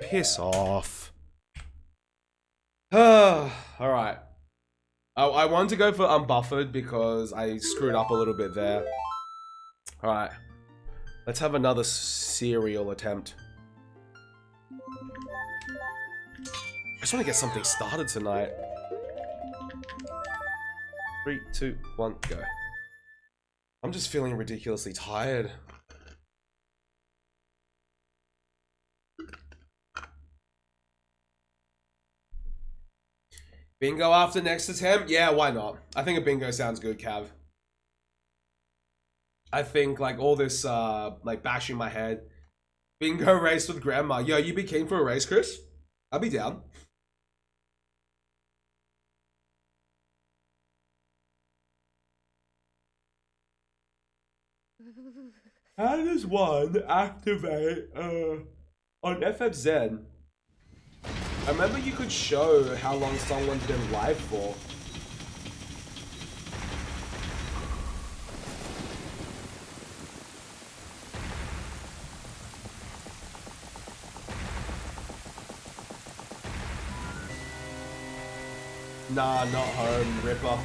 Piss off. Alright. I wanted to go for unbuffered because I screwed up a little bit there. Alright. Let's have another serial attempt. I just want to get something started tonight. 3, 2, 1, go. I'm just feeling ridiculously tired. Bingo after next attempt? Yeah, why not? I think a bingo sounds good, Cav. I think, like, all this, like, bashing my head. Bingo race with grandma. Yo, you be keen for a race, Chris? I'll be down. How does one activate, on FFZ? I remember you could show how long someone's been live for. Nah, not home, Ripper.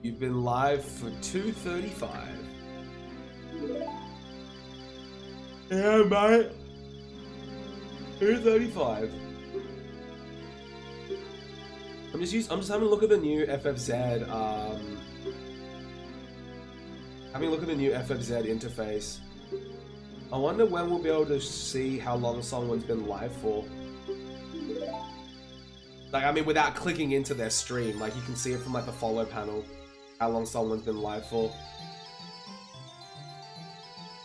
You've been live for 2:35. Yeah, mate. 2:35. I'm just having a look at the new FFZ. Having a look at the new FFZ interface. I wonder when we'll be able to see how long someone's been live for. Like, I mean, without clicking into their stream, like you can see it from like the follow panel. How long someone's been live for.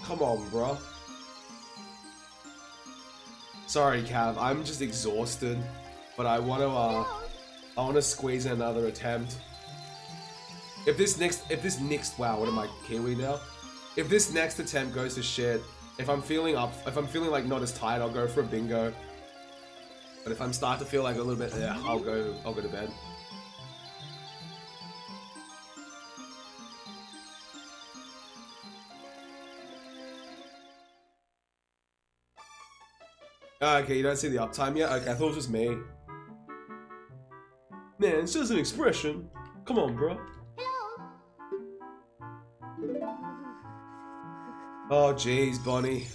Come on, bro. Sorry, Cav. I'm just exhausted, but I want to squeeze in another attempt. If this next, wow, what am I, Kiwi now? If this next attempt goes to shit, if I'm feeling like not as tired, I'll go for a bingo. But if I'm starting to feel like a little bit, yeah, I'll go to bed. Okay, you don't see the uptime yet? Okay, I thought it was just me. Man, it's just an expression. Come on, bro. Oh, jeez, Bonnie.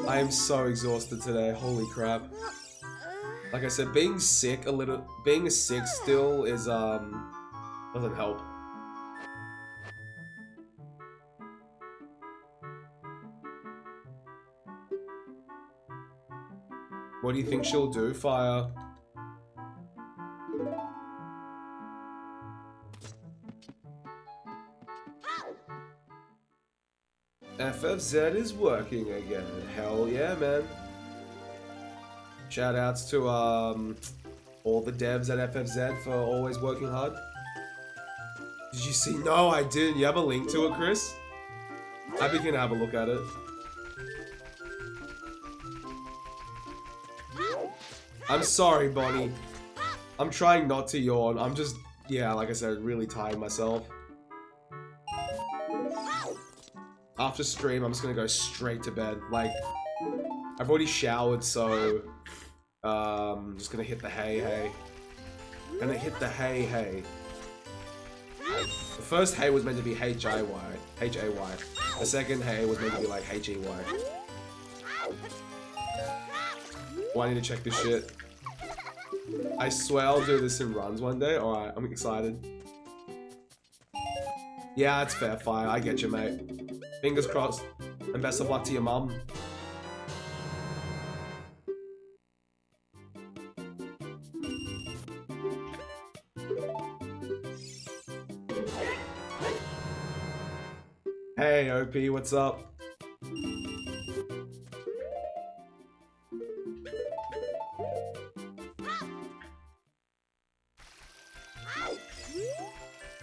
I am so exhausted today. Holy crap. Like I said, being sick still is, doesn't help. What do you think she'll do, Fire? FFZ is working again. Hell yeah, man. Shout outs to all the devs at FFZ for always working hard. Did you see? No, I didn't. You have a link to it, Chris? I begin to have a look at it. I'm sorry, Bonnie. I'm trying not to yawn. I'm just, yeah, like I said, really tired myself. After stream, I'm just gonna go straight to bed. Like, I've already showered, so I'm just gonna hit the hey. Gonna hit the hey. The first hey was meant to be H-A-Y. The second hey was meant to be like H-E-Y. Oh, I need to check this shit. I swear I'll do this in runs one day. Alright, I'm excited. Yeah, it's fair, Fire. I get you, mate. Fingers crossed. And best of luck to your mum. Hey, OP, what's up?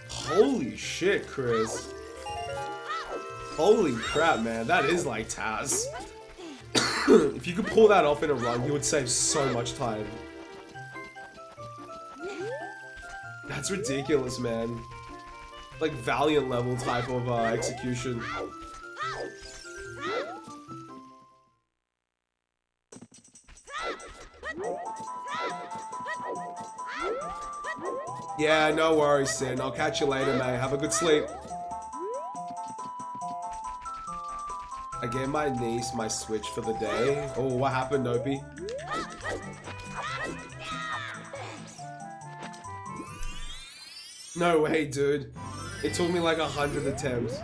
Holy shit, Chris. Holy crap, man. That is like Taz. If you could pull that off in a run, you would save so much time. That's ridiculous, man. Like Valiant level type of execution. Yeah, no worries, Sin. I'll catch you later, mate. Have a good sleep. I gave my niece my Switch for the day. Oh, what happened, Nopi? No way, dude. It took me like 100 attempts.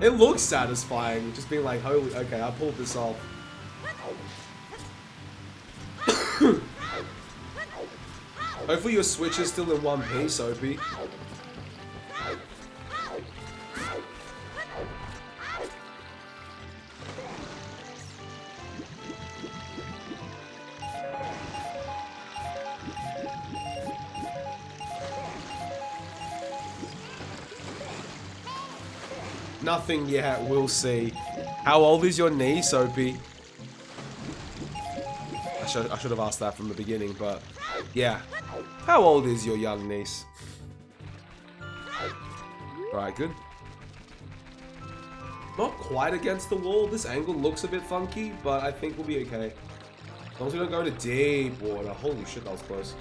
It looks satisfying, just being like, holy, okay, I pulled this off. Hopefully your Switch is still in one piece, Opie. Nothing yet, we'll see. How old is your niece, Opie? I should have asked that from the beginning, but yeah. How old is your young niece? Alright, good. Not quite against the wall. This angle looks a bit funky, but I think we'll be okay. As long as we don't go into deep water. Holy shit, that was close.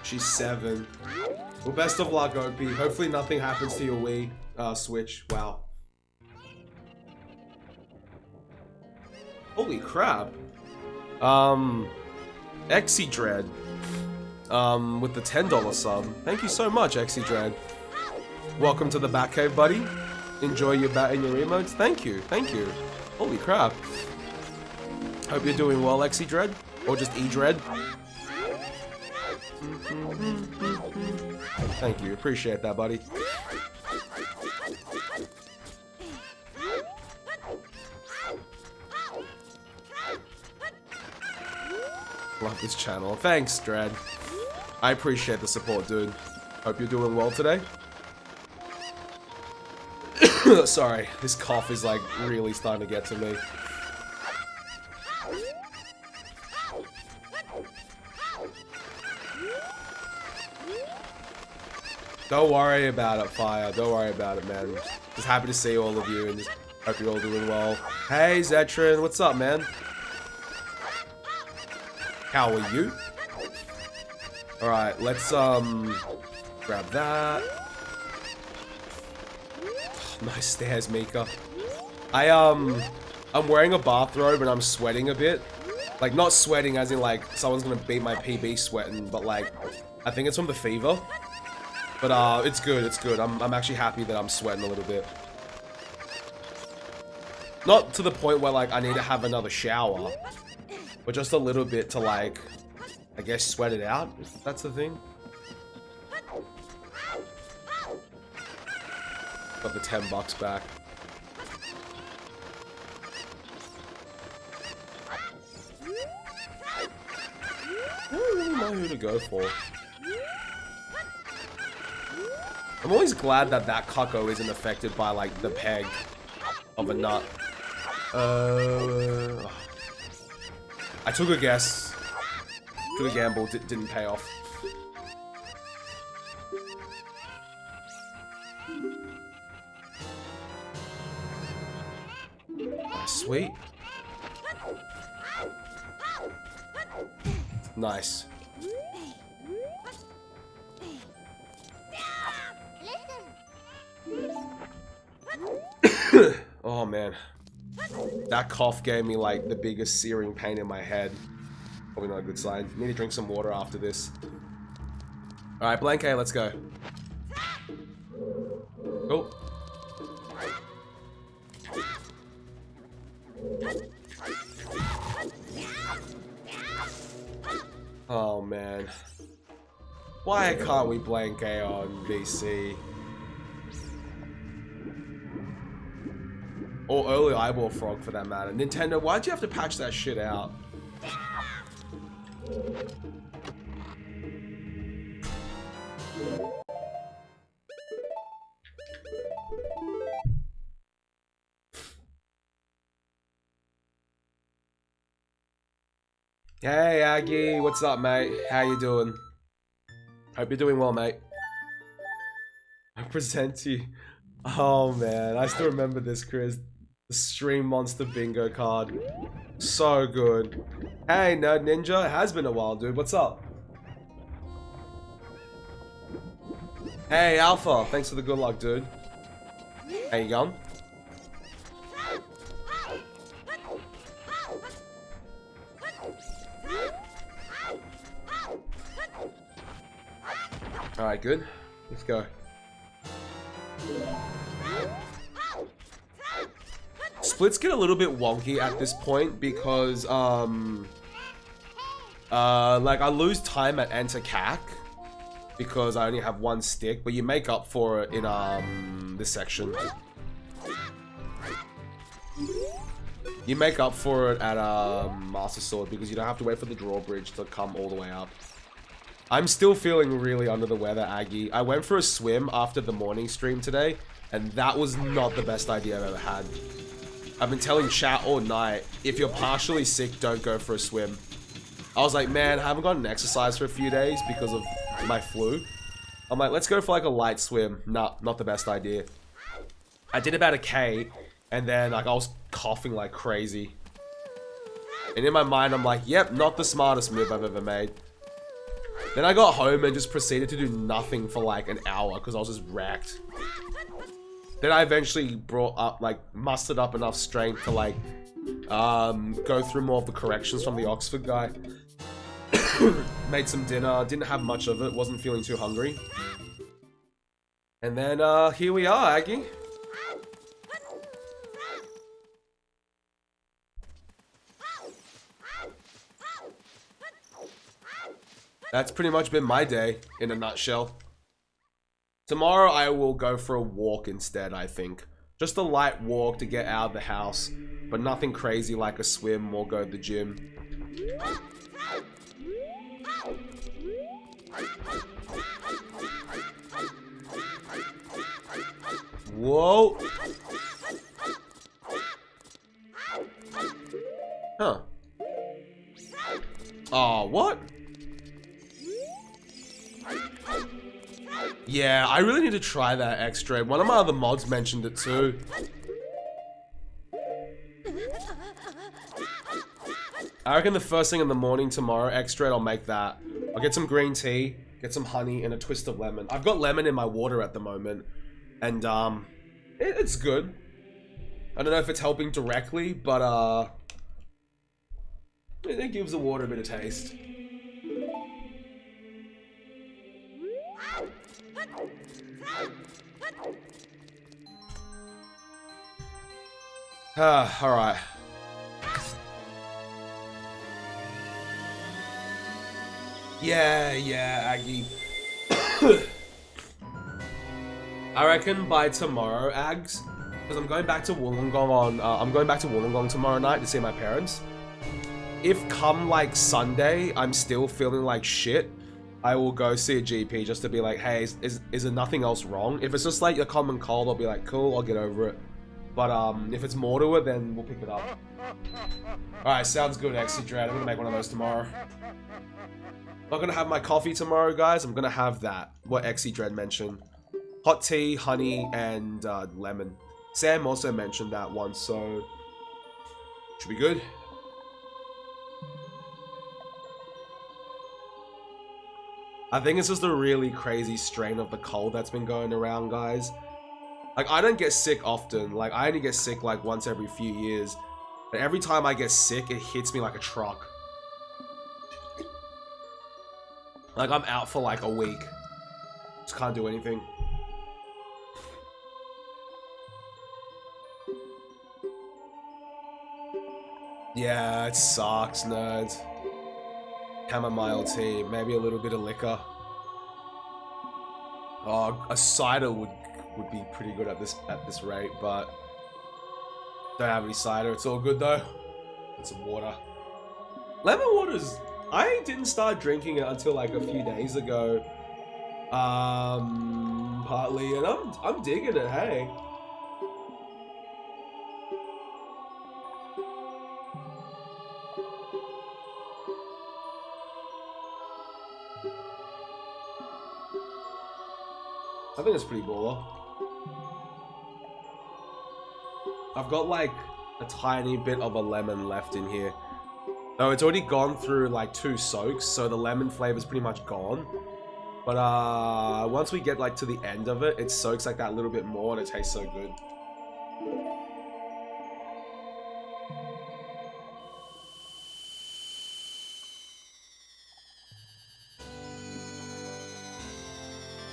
She's 7. Well, best of luck, OP. Hopefully nothing happens to your Wii Switch. Wow. Holy crap. Exydread. With the $10 sub. Thank you so much, Exydread. Welcome to the Batcave, buddy. Enjoy your bat and your emotes. Thank you. Thank you. Holy crap. Hope you're doing well, Exydread. Or just E-Dread. Thank you, appreciate that, buddy. Love this channel. Thanks, Dread. I appreciate the support, dude. Hope you're doing well today. Sorry, this cough is like really starting to get to me. Don't worry about it, Fire. Don't worry about it, man. Just happy to see all of you and just hope you're all doing well. Hey, Zetrin. What's up, man? How are you? Alright, let's, grab that. Nice stairs, Mika. I'm wearing a bathrobe and I'm sweating a bit. Like, not sweating as in, like, someone's gonna beat my PB sweating, but, like, I think it's from the fever. But, it's good, it's good. I'm actually happy that I'm sweating a little bit. Not to the point where, like, I need to have another shower. But just a little bit to, like, I guess sweat it out, if that's the thing. Got the $10 back. I don't really know who to go for. I'm always glad that that cucko isn't affected by, like, the peg of a nut. I took a guess. Took a gamble, didn't pay off. Sweet. Nice. Oh man, that cough gave me like the biggest searing pain in my head. Probably not a good sign. Need to drink some water after this. Alright, Blank A, let's go. Cool. Oh man. Why can't we Blank A on VC? Or early Eyeball Frog for that matter. Nintendo, why'd you have to patch that shit out? Hey Aggie, what's up, mate? How you doing? Hope you're doing well, mate. I present to you. Oh man, I still remember this, Chris. The Stream Monster Bingo card. So good. Hey, Nerd Ninja. It has been a while, dude. What's up? Hey, Alpha. Thanks for the good luck, dude. How you going? Alright, good. Let's go. Splits get a little bit wonky at this point because, like, I lose time at enter CAC because I only have one stick, but you make up for it in, this section. You make up for it at, Master Sword because you don't have to wait for the drawbridge to come all the way up. I'm still feeling really under the weather, Aggie. I went for a swim after the morning stream today, and that was not the best idea I've ever had. I've been telling chat all night, if you're partially sick, don't go for a swim. I was like, man, I haven't gotten exercise for a few days because of my flu. I'm like, let's go for like a light swim. Nah, not the best idea. I did about a K, and then like I was coughing like crazy. And in my mind, I'm like, yep, not the smartest move I've ever made. Then I got home and just proceeded to do nothing for like an hour because I was just wrecked. Then I eventually mustered up enough strength to like, go through more of the corrections from the Oxford guy. Made some dinner, didn't have much of it, wasn't feeling too hungry. And then, here we are, Aggie. That's pretty much been my day, in a nutshell. Tomorrow I will go for a walk instead, I think. Just a light walk to get out of the house, but nothing crazy like a swim or go to the gym. Whoa! Huh. Oh, what? Yeah, I really need to try that X-Dread. One of my other mods mentioned it too. I reckon the first thing in the morning tomorrow, X-Dread, I'll make that. I'll get some green tea, get some honey, and a twist of lemon. I've got lemon in my water at the moment, and it's good. I don't know if it's helping directly, but it gives the water a bit of taste. Alright. Yeah, Aggie. I reckon by tomorrow, Ags, because I'm going back to Wollongong tomorrow night to see my parents. If come like Sunday, I'm still feeling like shit, I will go see a GP just to be like, hey, is there nothing else wrong? If it's just like a common cold, I'll be like, cool, I'll get over it. But if it's more to it, then we'll pick it up. Alright, sounds good, Exidread. I'm gonna make one of those tomorrow. I'm not gonna have my coffee tomorrow, guys. I'm gonna have that. What Exidread mentioned. Hot tea, honey, and lemon. Sam also mentioned that once, so should be good. I think it's just a really crazy strain of the cold that's been going around, guys. Like, I don't get sick often. Like, I only get sick, like, once every few years. But every time I get sick, it hits me like a truck. Like, I'm out for, like, a week. Just can't do anything. Yeah, it sucks, nerds. Chamomile tea, maybe a little bit of liquor. Oh, a cider would be pretty good at this rate, but don't have any cider. It's all good though. And some water. Lemon water's. I didn't start drinking it until like a few days ago. Partly, and I'm digging it. Hey. I think it's pretty baller. I've got like a tiny bit of a lemon left in here. No, it's already gone through like 2 soaks, so the lemon flavor's pretty much gone. But once we get like to the end of it, it soaks like that a little bit more and it tastes so good.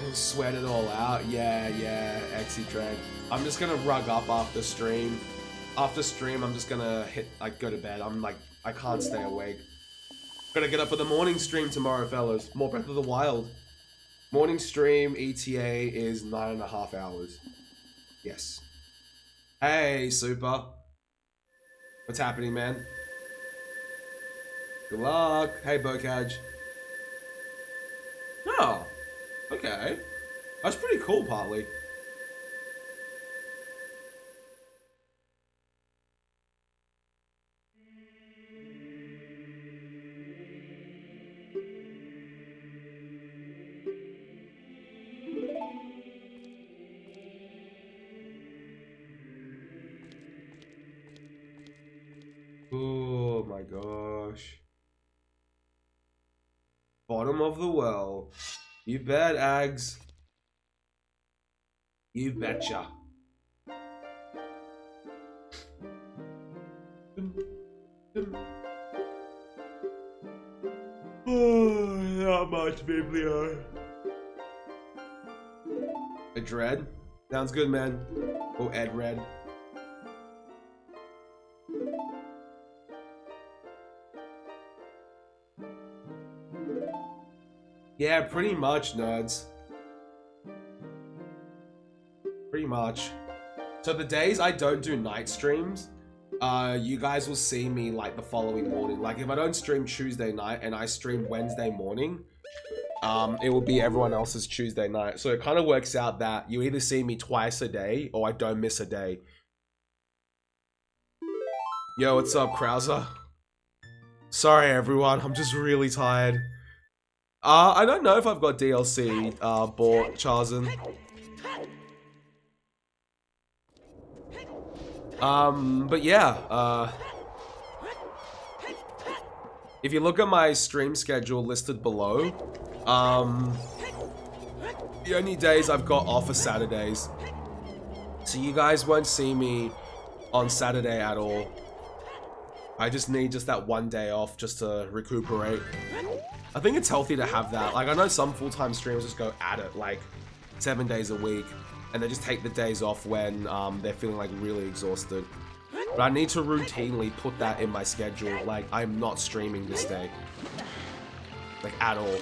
And sweat it all out. Yeah, Exy Dread. I'm just gonna rug up after stream. After stream, I'm just gonna go to bed. I'm like, I can't stay awake. Gotta get up for the morning stream tomorrow, fellas. More Breath of the Wild. Morning stream ETA is 9.5 hours. Yes. Hey, Super. What's happening, man? Good luck. Hey, Bocage. Oh, okay. That's pretty cool, partly. Oh my gosh. Bottom of the well. You bet, Ags. You betcha. Oh, not much, Biblio. A Dread? Sounds good, man. Oh, Ed Red. Yeah, pretty much, nerds. Pretty much. So the days I don't do night streams, you guys will see me like the following morning. Like if I don't stream Tuesday night and I stream Wednesday morning, it will be everyone else's Tuesday night. So it kind of works out that you either see me twice a day or I don't miss a day. Yo, what's up, Krauser? Sorry everyone, I'm just really tired. I don't know if I've got DLC bought, Charzin. But yeah, if you look at my stream schedule listed below, the only days I've got off are Saturdays. So you guys won't see me on Saturday at all. I just need that one day off just to recuperate. I think it's healthy to have that. Like, I know some full-time streamers just go at it, like, 7 days a week, and they just take the days off when they're feeling, like, really exhausted. But I need to routinely put that in my schedule. Like, I'm not streaming this day. Like, at all.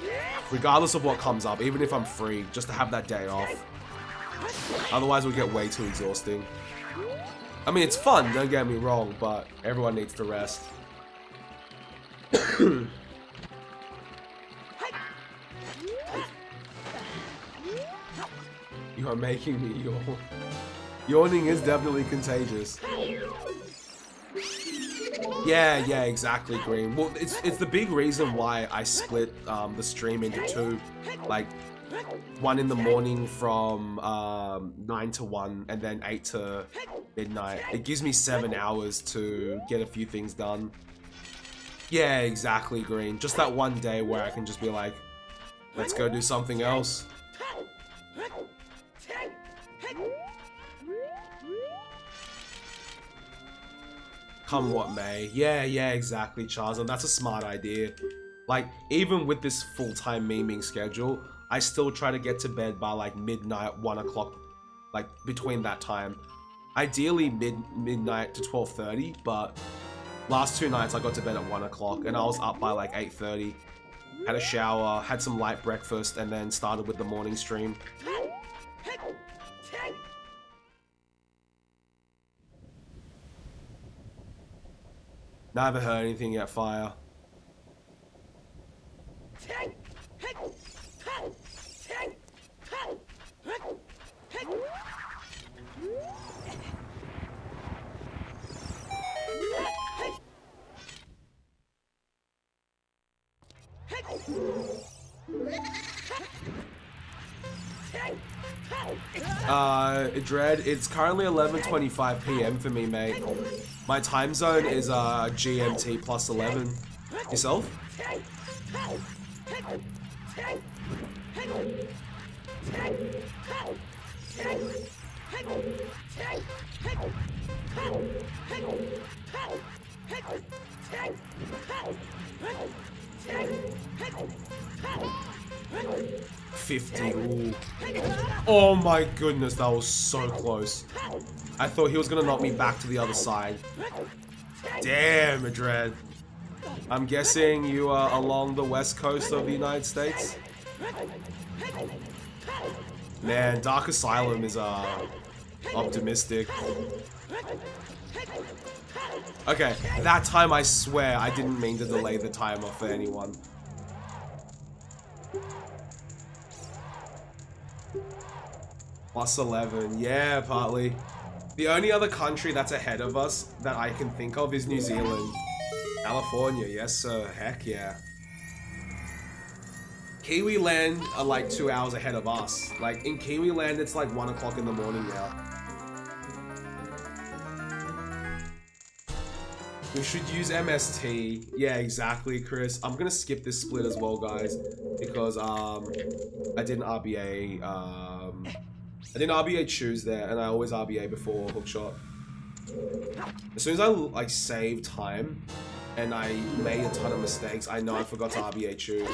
Regardless of what comes up, even if I'm free, just to have that day off. Otherwise, it'll get way too exhausting. I mean, it's fun, don't get me wrong, but everyone needs to rest. You're making me yawn. Yawning is definitely contagious. Yeah, exactly, Green. Well, it's the big reason why I split the stream into 2. Like, 1 in the morning from 9 to 1 and then 8 to midnight. It gives me 7 hours to get a few things done. Yeah, exactly, Green. Just that one day where I can just be like, let's go do something else. Come what may. Yeah, exactly, Charles. And that's a smart idea. Like, even with this full-time memeing schedule, I still try to get to bed by like midnight, 1 o'clock, like between that time. Ideally midnight to 12:30, but last 2 nights I got to bed at 1 o'clock and I was up by like 8:30. Had a shower, had some light breakfast, and then started with the morning stream. Never heard anything yet, Fire. Dread, it's currently 11:25 p.m. for me, mate. My time zone is GMT plus 11. Yourself? $50. Ooh. Oh my goodness, that was so close. I thought he was gonna knock me back to the other side. Damn, Madrid. I'm guessing you are along the west coast of the United States? Man, Dark Asylum is optimistic. Okay, that time I swear I didn't mean to delay the timer for anyone. Plus 11, yeah, partly. The only other country that's ahead of us that I can think of is New Zealand. California, yes sir, heck yeah. Kiwi Land are like 2 hours ahead of us. Like in Kiwi Land, it's like 1 o'clock in the morning now. We should use MST. Yeah, exactly, Chris. I'm gonna skip this split as well, guys, because I didn't RBA. I didn't RBA choose there, and I always RBA before hookshot. As soon as I like save time, and I made a ton of mistakes, I know I forgot to RBA choose.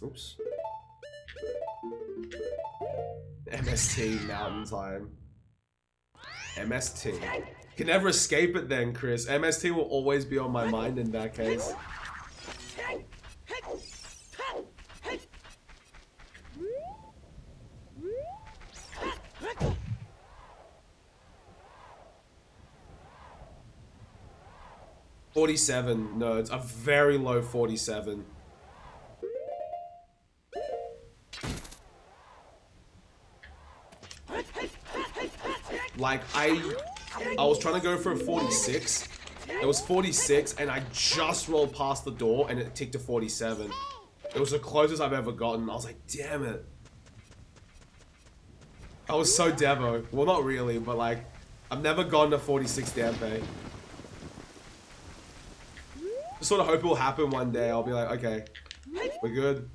Oops. MST mountain time. MST. Can never escape it then, Chris. MST will always be on my mind in that case. $47. No, it's a very low 47. Like, I was trying to go for a 46. It was 46, and I just rolled past the door, and it ticked to 47. It was the closest I've ever gotten. I was like, damn it. I was so Devo. Well, not really, but like, I've never gotten a 46 Dampe. Just sort of hope it will happen one day. I'll be like, okay, we're good.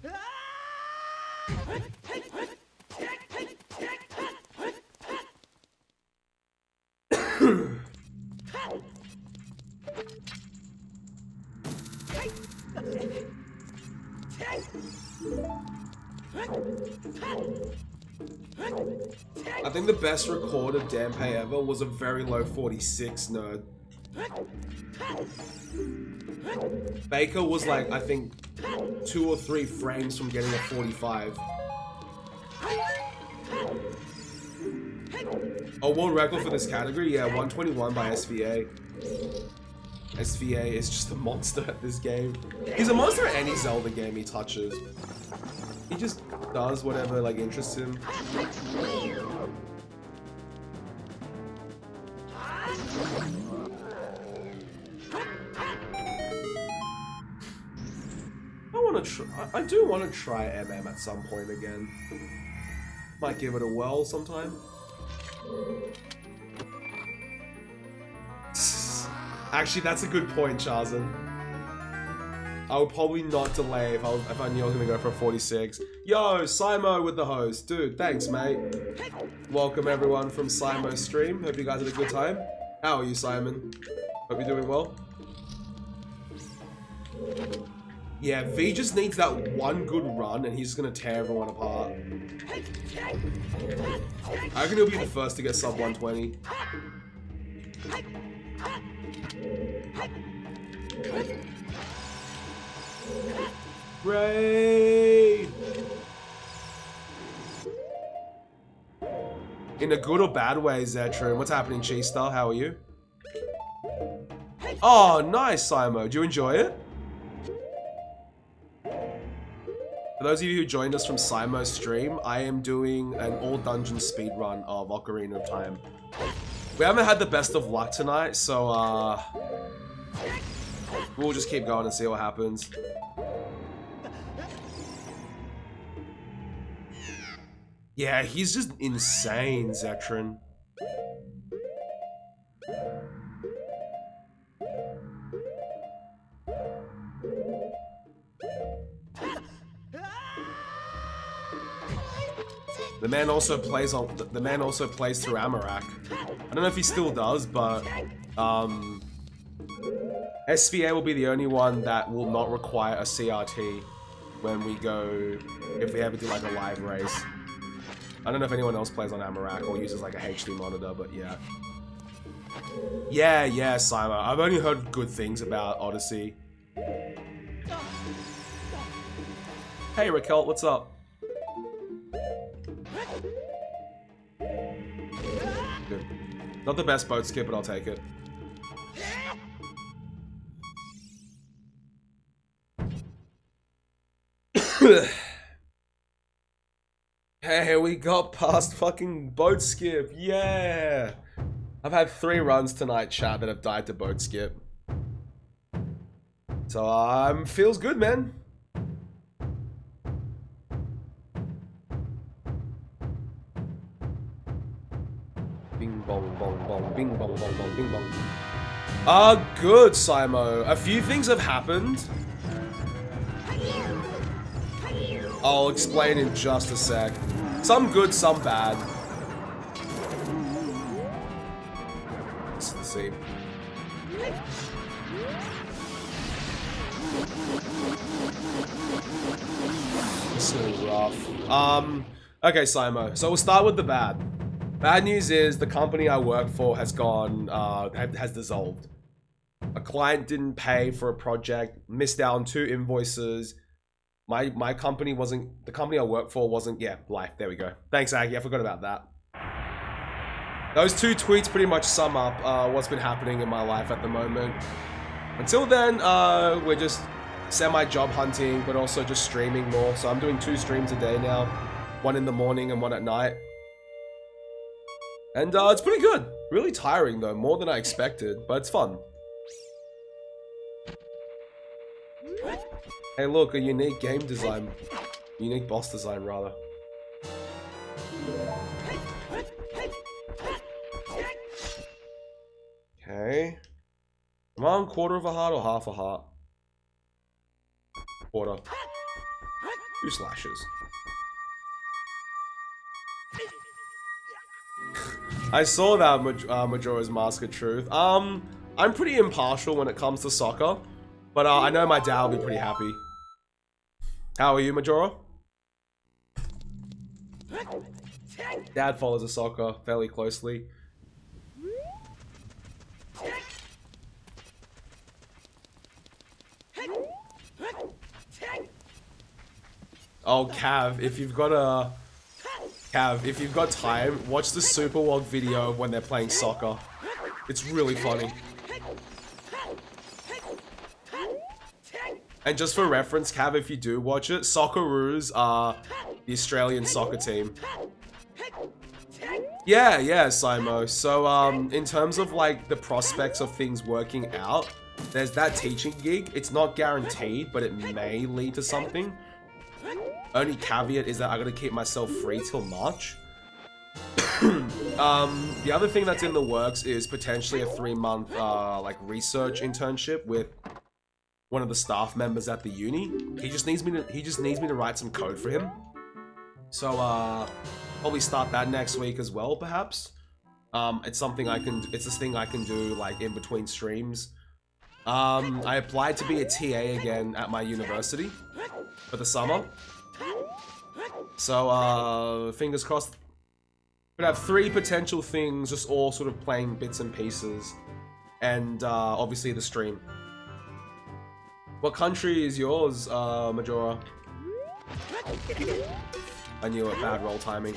I think the best recorded Dampe ever was a very low 46, nerd. Baker was like, I think, 2 or 3 frames from getting a 45. A world record for this category? Yeah, 121 by SVA. SVA is just a monster at this game. He's a monster at any Zelda game he touches. He just does whatever like interests him. I do want to try MM at some point again. Might give it a whirl sometime. Actually, that's a good point, Charzan. I would probably not delay if I knew I was gonna go for a 46. Yo, Simo with the host. Dude, thanks, mate. Welcome everyone from Simo's stream. Hope you guys had a good time. How are you, Simon? Hope you're doing well. Yeah, V just needs that one good run and he's just gonna tear everyone apart. I reckon he'll be the first to get sub 120. Ray! In a good or bad way, Zetron. What's happening, Cheese Star? How are you? Oh, nice, Simo. Do you enjoy it? For those of you who joined us from Simo's stream, I am doing an all-dungeon speedrun of Ocarina of Time. We haven't had the best of luck tonight, so we'll just keep going and see what happens. Yeah, he's just insane, Zetron. The man also plays through Amarak. I don't know if he still does, but SVA will be the only one that will not require a CRT when we go, if we ever do like a live race. I don't know if anyone else plays on Amarak or uses like a HD monitor, but yeah. Yeah, Simon. I've only heard good things about Odyssey. Hey Raquel, what's up? Good. Not the best boat skip, but I'll take it. Hey, we got past fucking boat skip. Yeah. I've had 3 runs tonight, chat, that have died to boat skip. So, feels good, man. Bing bong bong bong, bing bong bong bong, bing bong. Good, Simo. A few things have happened. I'll explain in just a sec. Some good, some bad. Let's see. This is rough. Okay, Simo. So we'll start with the bad. Bad news is the company I work for has gone, has dissolved. A client didn't pay for a project, missed out on 2 invoices. My company wasn't, the company I work for wasn't, yeah, life, there we go. Thanks, Aggie, I forgot about that. Those 2 tweets pretty much sum up what's been happening in my life at the moment. Until then, we're just semi-job hunting, but also just streaming more. So I'm doing 2 streams a day now. 1 in the morning and 1 at night. And it's pretty good. Really tiring though, more than I expected, but it's fun. Hey look, a unique game design. Unique boss design, rather. Okay. Am I on quarter of a heart or half a heart? Quarter. 2 slashes. I saw that Majora's Mask of Truth. I'm pretty impartial when it comes to soccer, but I know my dad will be pretty happy. How are you, Majora? Dad follows the soccer fairly closely. Oh, Cav, if you've got time, watch the Super Walk video of when they're playing soccer. It's really funny. And just for reference, Cav, if you do watch it, Socceroos are the Australian soccer team. Yeah, Simo. So, in terms of like the prospects of things working out, there's that teaching gig. It's not guaranteed, but it may lead to something. Only caveat is that I gotta keep myself free till March. The other thing that's in the works is potentially a 3-month like research internship with one of the staff members at the uni. He just needs me to write some code for him. So probably start that next week as well, perhaps. It's this thing I can do like in between streams. I applied to be a TA again at my university for the summer. So fingers crossed. We're gonna have 3 potential things, just all sort of playing bits and pieces. And obviously the stream. What country is yours, Majora? I knew it, bad roll timing.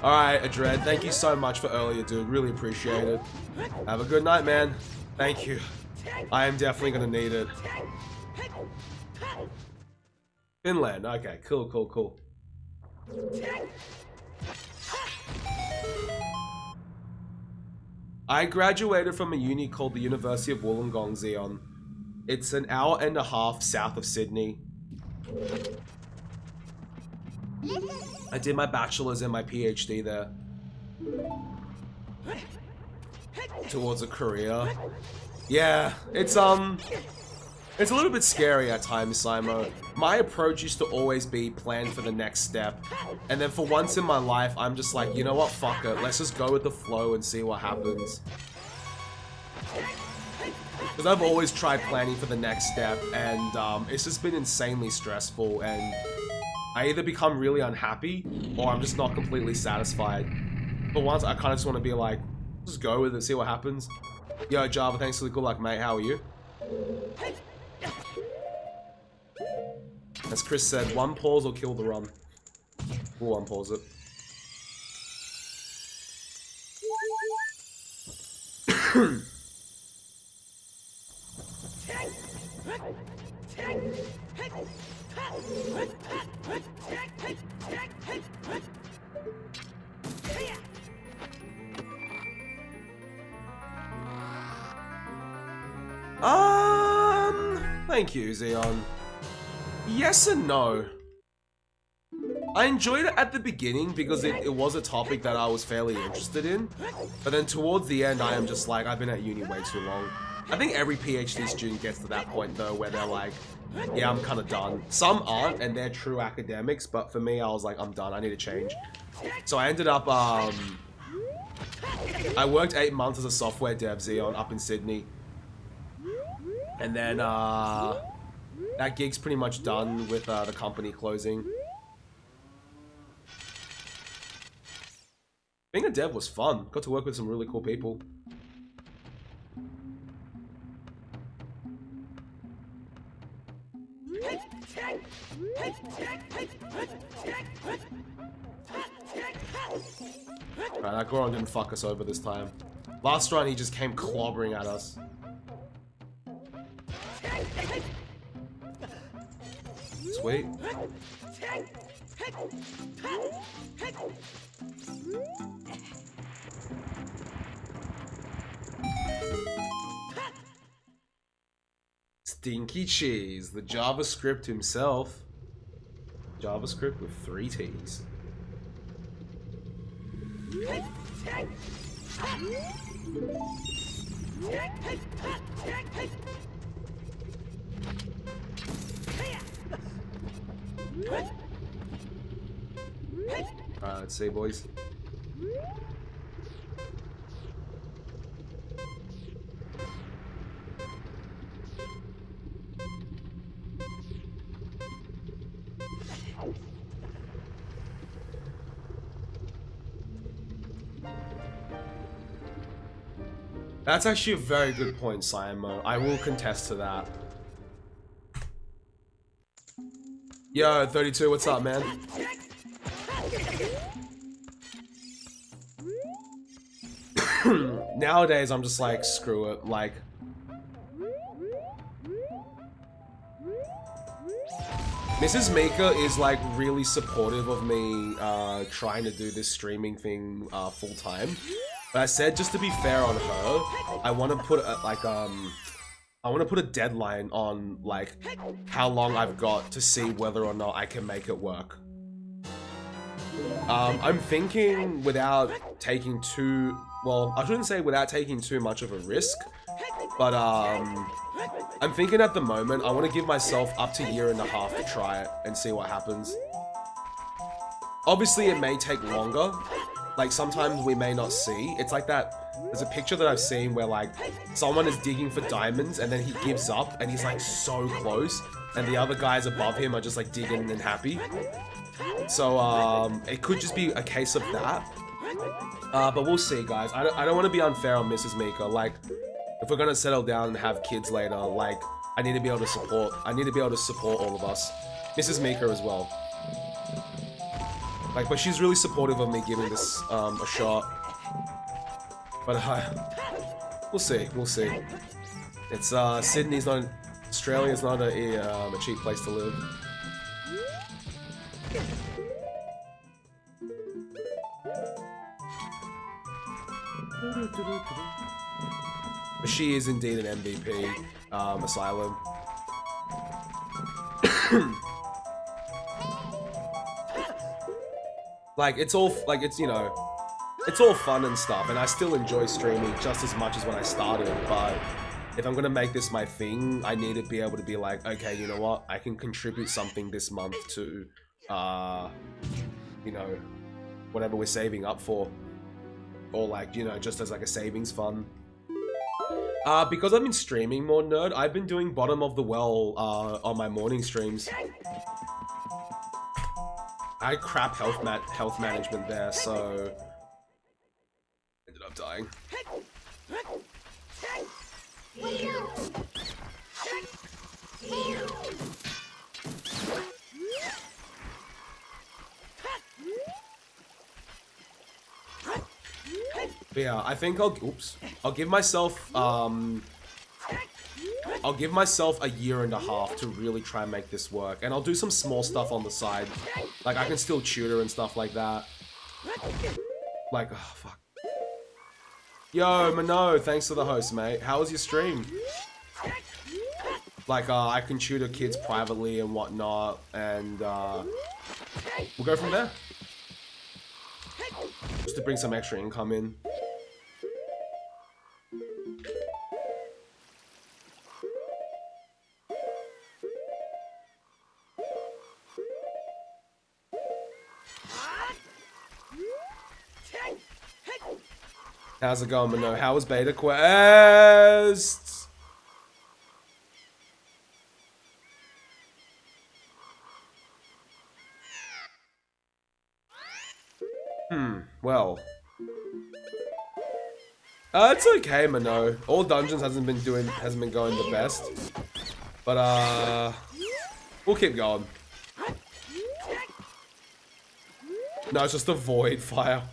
Alright, Adred, thank you so much for earlier, dude. Really appreciate it. Have a good night, man. Thank you. I am definitely gonna need it. Finland, okay, cool. I graduated from a uni called the University of Wollongong, Zion. It's an hour and a half south of Sydney. I did my bachelor's and my PhD there. Towards a career. Yeah, it's a little bit scary at times, Simo. My approach used to always be plan for the next step. And then for once in my life, I'm just like, you know what, fuck it. Let's just go with the flow and see what happens. Because I've always tried planning for the next step, and it's just been insanely stressful, and I either become really unhappy, or I'm just not completely satisfied. But once I kind of just want to be like, just go with it, see what happens. Yo, Java, thanks for the good luck, mate. How are you? As Chris said, one pause or kill the run. We'll unpause it. Thank you, Xeon. Yes and no. I enjoyed it at the beginning because it was a topic that I was fairly interested in. But then towards the end, I am just like, I've been at uni way too long. I think every PhD student gets to that point though, where they're like, yeah, I'm kind of done. Some aren't, and they're true academics, but for me, I was like, I'm done, I need to change. So I ended up, I worked 8 months as a software dev, Xeon, up in Sydney. And then, that gig's pretty much done with the company closing. Being a dev was fun. Got to work with some really cool people. Right, that Goron didn't fuck us over this time. Last run, he just came clobbering at us. Sweet. Stinky Cheese, the JavaScript himself. JavaScript with 3 T's. Alright, let's see, boys. That's actually a very good point, Simo. I will contest to that. Yo, 32, what's up, man? Nowadays, I'm just like, screw it, like... Mrs. Mika is like really supportive of me trying to do this streaming thing full time. But I said, just to be fair on her, I want to put I want to put a deadline on like how long I've got to see whether or not I can make it work. I'm thinking without taking too, well, I shouldn't say without taking too much of a risk, but I'm thinking at the moment I want to give myself up to 1.5 years to try it and see what happens. Obviously it may take longer, like sometimes we may not see. It's like that, there's a picture that I've seen where like someone is digging for diamonds and then he gives up and he's like so close and the other guys above him are just like digging and happy. So it could just be a case of that, but we'll see, guys. I don't want to be unfair on Mrs. Mika. Like, if we're gonna settle down and have kids later, like, I need to be able to support all of us, Mrs. Mika as well. Like, but she's really supportive of me giving this a shot. But we'll see. It's Sydney's not, Australia's not a cheap place to live. But she is indeed an MVP. asylum. Like, it's all, like, it's, you know, it's all fun and stuff, and I still enjoy streaming just as much as when I started, but if I'm gonna make this my thing, I need to be able to be like, okay, you know what, I can contribute something this month to, you know, whatever we're saving up for. Or like, you know, just as like a savings fund. Because I've been streaming more, Nerd, I've been doing bottom of the well on my morning streams. I had crap health management there, so ended up dying. But yeah, I think I'll give myself a year and a half to really try and make this work, and I'll do some small stuff on the side. Like, I can still tutor and stuff like that. Like, oh, fuck. Yo, Mano, thanks for the host, mate. How was your stream? Like, I can tutor kids privately and whatnot, and we'll go from there. Just to bring some extra income in. How's it going, Mano? How was Beta Quest? Well. It's okay, Mano. All dungeons hasn't been going the best. But we'll keep going. No, it's just a void fire.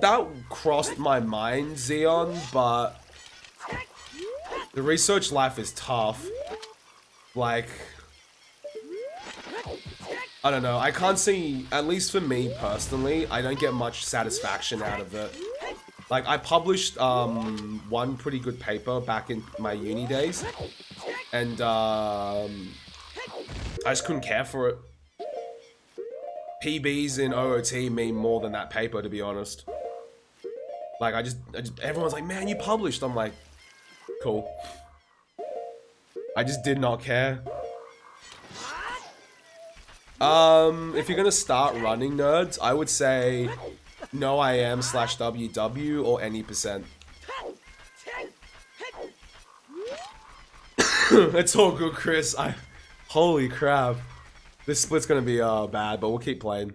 That crossed my mind, Xeon, but the research life is tough. Like, I don't know, I can't see, at least for me personally, I don't get much satisfaction out of it. Like, I published, one pretty good paper back in my uni days, and, I just couldn't care for it. PBs in OOT mean more than that paper, to be honest. Like, I just, everyone's like, man, you published. I'm like, cool. I just did not care. If you're gonna start running, Nerds, I would say noIam/WW or any %. It's all good, Chris. Holy crap. This split's gonna be bad, but we'll keep playing.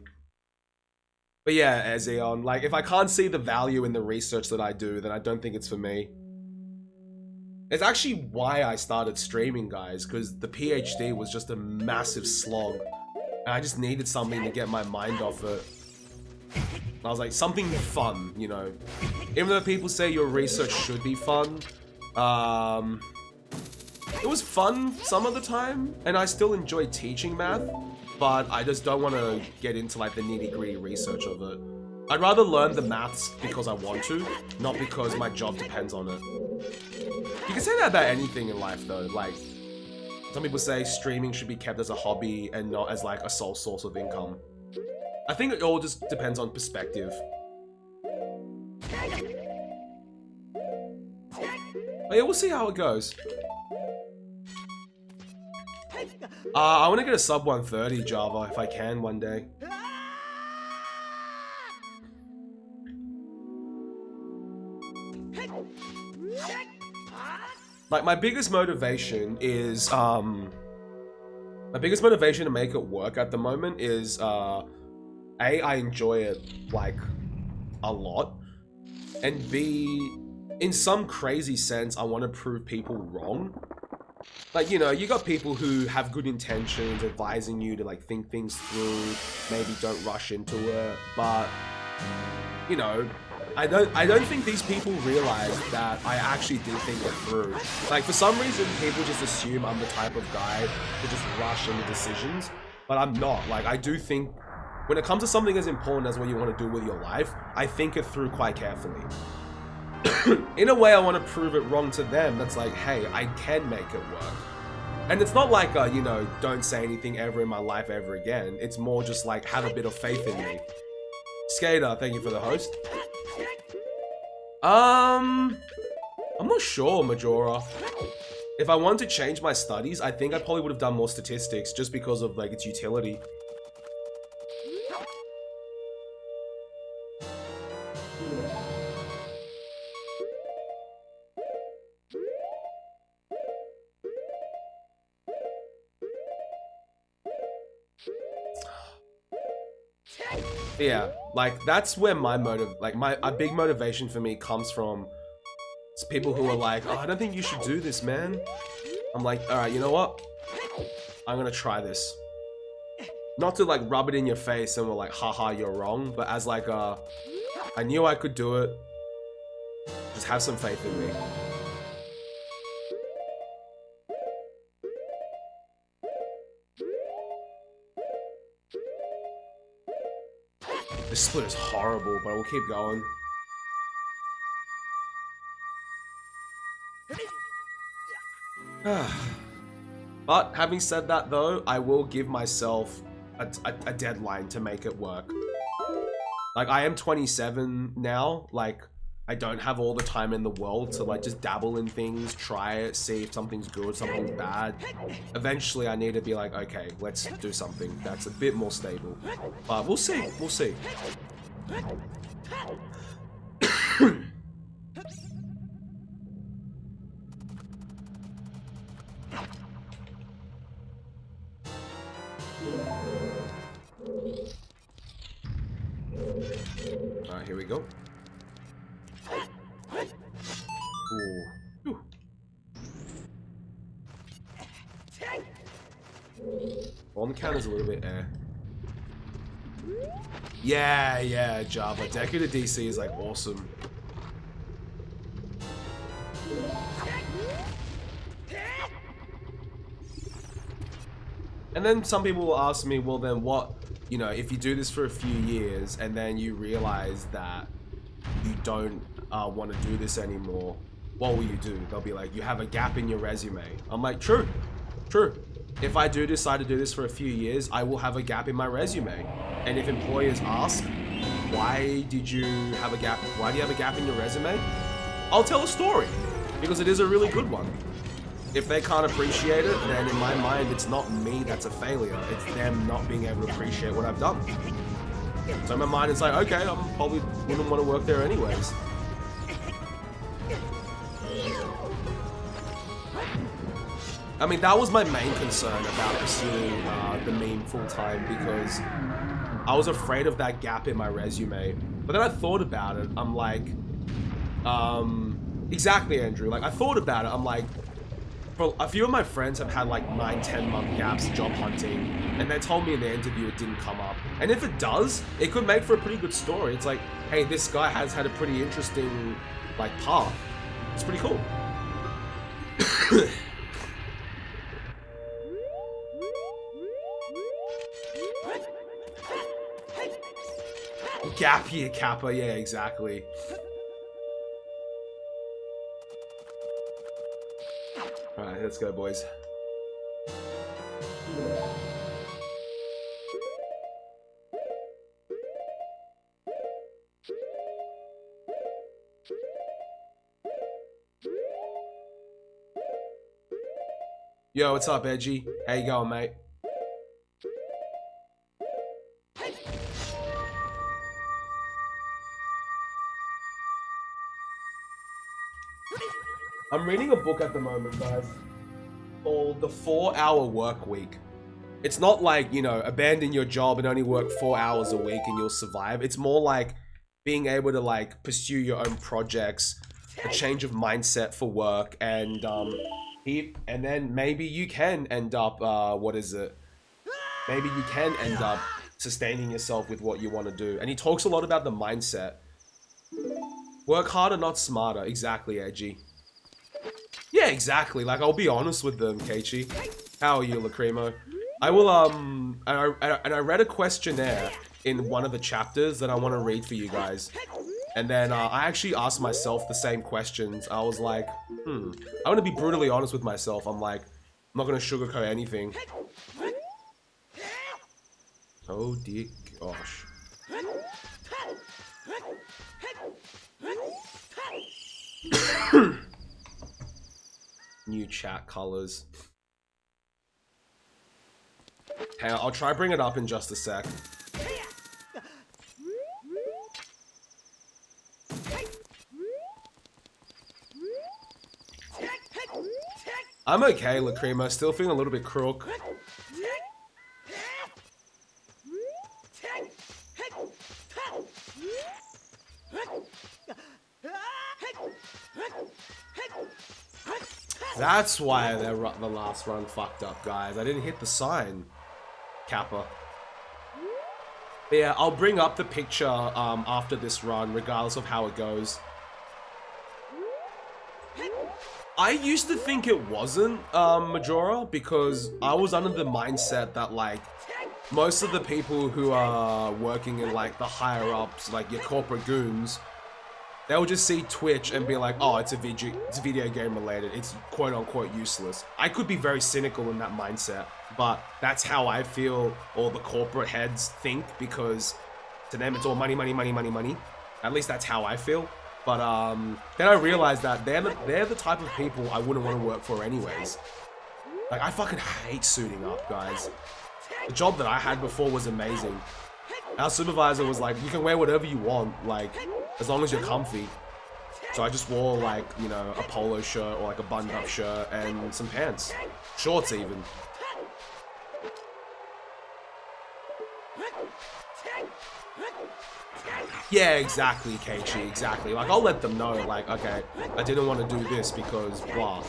But yeah, Ezion, like, if I can't see the value in the research that I do, then I don't think it's for me. It's actually why I started streaming, guys, because the PhD was just a massive slog. And I just needed something to get my mind off it. And I was like, something fun, you know. Even though people say your research should be fun, it was fun some of the time, and I still enjoy teaching math, but I just don't want to get into like the nitty-gritty research of it. I'd rather learn the maths because I want to, not because my job depends on it. You can say that about anything in life though, like, some people say streaming should be kept as a hobby and not as like a sole source of income. I think it all just depends on perspective. But yeah, we'll see how it goes. I want to get a sub 130 Java if I can one day. Like, my biggest motivation is, my biggest motivation to make it work at the moment is, A, I enjoy it, like, a lot, and B, in some crazy sense, I want to prove people wrong. Like, you know, you got people who have good intentions, advising you to, like, think things through, maybe don't rush into it, but, you know, I don't think these people realize that I actually did think it through. Like, for some reason, people just assume I'm the type of guy to just rush into decisions, but I'm not. Like, I do think when it comes to something as important as what you want to do with your life, I think it through quite carefully. In a way, I want to prove it wrong to them. That's like, hey, I can make it work. And it's not like, you know, don't say anything ever in my life ever again. It's more just like, have a bit of faith in me. Skater, thank you for the host. I'm not sure, Majora. If I wanted to change my studies, I think I probably would have done more statistics just because of like its utility. Yeah, like that's where my a big motivation for me comes from. It's people who are like, oh, I don't think you should do this, man. I'm like, all right, you know what? I'm gonna try this. Not to like rub it in your face and we're like, haha, you're wrong. But as like, I knew I could do it. Just have some faith in me. This split is horrible, but we'll keep going. But having said that though, I will give myself a deadline to make it work. Like, I am 27 now, like, I don't have all the time in the world to like just dabble in things, try it, see if something's good, something's bad. Eventually I need to be like, okay, let's do something that's a bit more stable. But we'll see, we'll see. Alright, here we go. Ooh. On the count is a little bit Yeah, Java. Deku to DC is like awesome. And then some people will ask me, well then what, you know, if you do this for a few years and then you realize that you don't want to do this anymore, what will you do? They'll be like, you have a gap in your resume. I'm like, true. If I do decide to do this for a few years, I will have a gap in my resume. And if employers ask, why did you have a gap? Why do you have a gap in your resume? I'll tell a story, because it is a really good one. If they can't appreciate it, then in my mind, it's not me that's a failure. It's them not being able to appreciate what I've done. So in my mind, it's like, okay, I probably wouldn't want to work there anyways. I mean, that was my main concern about pursuing the meme full-time, because I was afraid of that gap in my resume. But then I thought about it, I'm like, exactly, Andrew, like, I thought about it, I'm like, a few of my friends have had like 9-10 month gaps job hunting, and they told me in the interview it didn't come up. And if it does, it could make for a pretty good story. It's like, hey, this guy has had a pretty interesting like path. It's pretty cool. Gap year Kappa, yeah, exactly. Alright, let's go, boys. Yo, what's up, Edgy? How you going, mate? I'm reading a book at the moment, guys, called The 4-Hour Work Week. It's not like, you know, abandon your job and only work 4 hours a week and you'll survive. It's more like being able to like pursue your own projects, a change of mindset for work, and then maybe you can end up, maybe you can end up sustaining yourself with what you want to do. And he talks a lot about the mindset. Work harder, not smarter. Exactly, Edgy. Yeah, exactly. Like, I'll be honest with them, Keiichi. How are you, Lacrimo? I will, and I read a questionnaire, in one of the chapters that I want to read for you guys. And then I actually asked myself the same questions. I was like, I want to be brutally honest with myself. I'm like, I'm not going to sugarcoat anything. Oh dear gosh. New chat colors. Hang on, I'll try bring it up in just a sec. I'm okay, Lacrima. Still feeling a little bit crook. That's why the last run fucked up, guys. I didn't hit the sign. Kappa. But yeah, I'll bring up the picture after this run, regardless of how it goes. I used to think it wasn't Majora, because I was under the mindset that, like, most of the people who are working in, like, the higher ups, like your corporate goons, they'll just see Twitch and be like, oh, it's video game related, it's quote unquote useless. I could be very cynical in that mindset, but that's how I feel all the corporate heads think, because to them it's all money, money, money, money, money. At least that's how I feel. But then I realized that they're the type of people I wouldn't want to work for anyways. Like, I fucking hate suiting up, guys. The job that I had before was amazing. Our supervisor was like, you can wear whatever you want, like, as long as you're comfy. So I just wore, like, you know, a polo shirt or like a buttoned up shirt and some pants. Shorts even. Yeah, exactly, Keiichi, exactly. Like, I'll let them know, like, okay, I didn't want to do this because blah.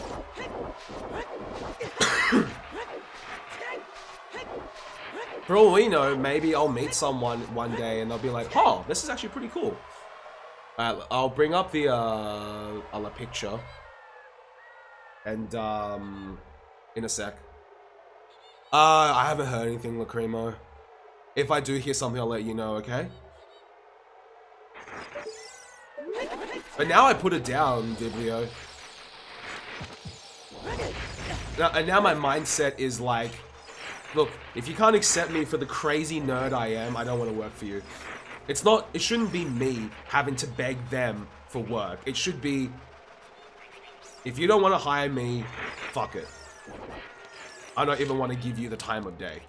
For all we know, maybe I'll meet someone one day and they'll be like, oh, this is actually pretty cool. I'll bring up the other picture. And, in a sec. I haven't heard anything, Lacrimo. If I do hear something, I'll let you know, okay? But now I put it down, Vibrio. And now my mindset is like, look, if you can't accept me for the crazy nerd I am, I don't want to work for you. It shouldn't be me having to beg them for work. It should be, if you don't want to hire me, fuck it. I don't even want to give you the time of day.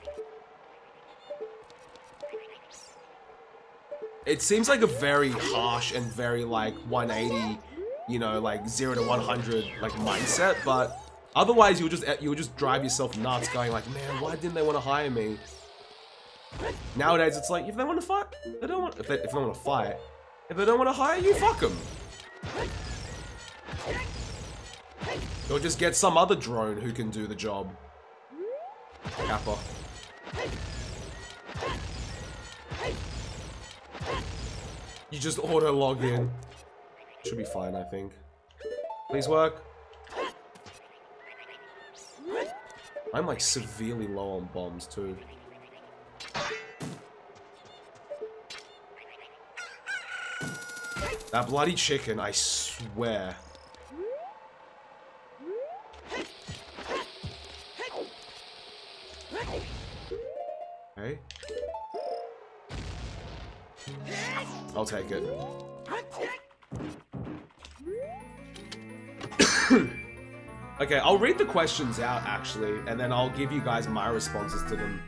It seems like a very harsh and very, like, 180, you know, like 0 to 100, like, mindset, but otherwise you'll just drive yourself nuts going like, man, why didn't they want to hire me? Nowadays it's like, if they want to fight, they don't want, if they don't want to fight, if they don't want to hire you, fuck them. Or just get some other drone who can do the job. Kappa. You just auto log in. Should be fine, I think. Please work. I'm like severely low on bombs too. That bloody chicken, I swear. Okay. I'll take it. Okay, I'll read the questions out actually, and then I'll give you guys my responses to them.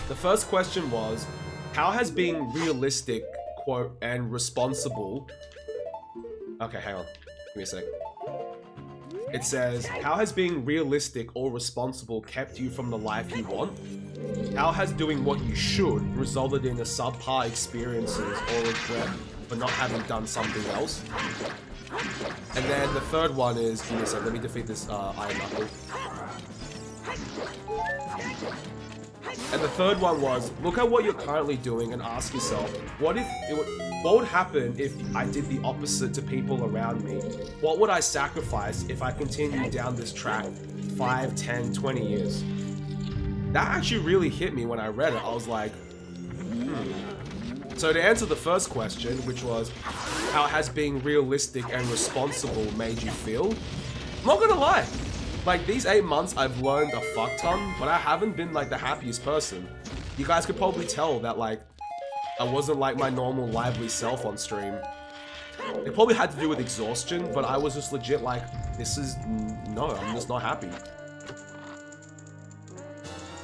The first question was, how has being realistic, quote, and responsible... Okay, hang on. Give me a sec. It says, how has being realistic or responsible kept you from the life you want? How has doing what you should resulted in a subpar experiences or regret for not having done something else? And then the third one is, give me a sec, let me defeat this Iron Knuckle. And the third one was, look at what you're currently doing and ask yourself, what would happen if I did the opposite to people around me? What would I sacrifice if I continued down this track 5, 10, 20 years? That actually really hit me when I read it. I was like, So to answer the first question, which was, how has being realistic and responsible made you feel? I'm not gonna lie. Like, these 8 months, I've learned a fuck ton, but I haven't been, like, the happiest person. You guys could probably tell that, like, I wasn't, like, my normal lively self on stream. It probably had to do with exhaustion, but I was just legit like, no, I'm just not happy.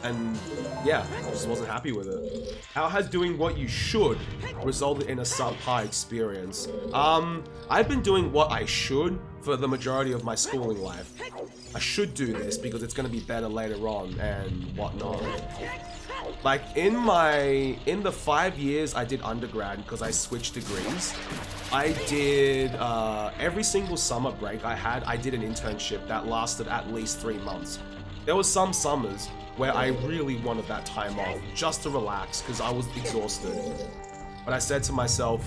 And yeah, I just wasn't happy with it. How has doing what you should resulted in a subpar experience? I've been doing what I should for the majority of my schooling life. I should do this because it's going to be better later on and whatnot. Like, in the 5 years I did undergrad, because I switched degrees, I did, every single summer break I did an internship that lasted at least 3 months. There was some summers where I really wanted that time off, just to relax, because I was exhausted. But I said to myself,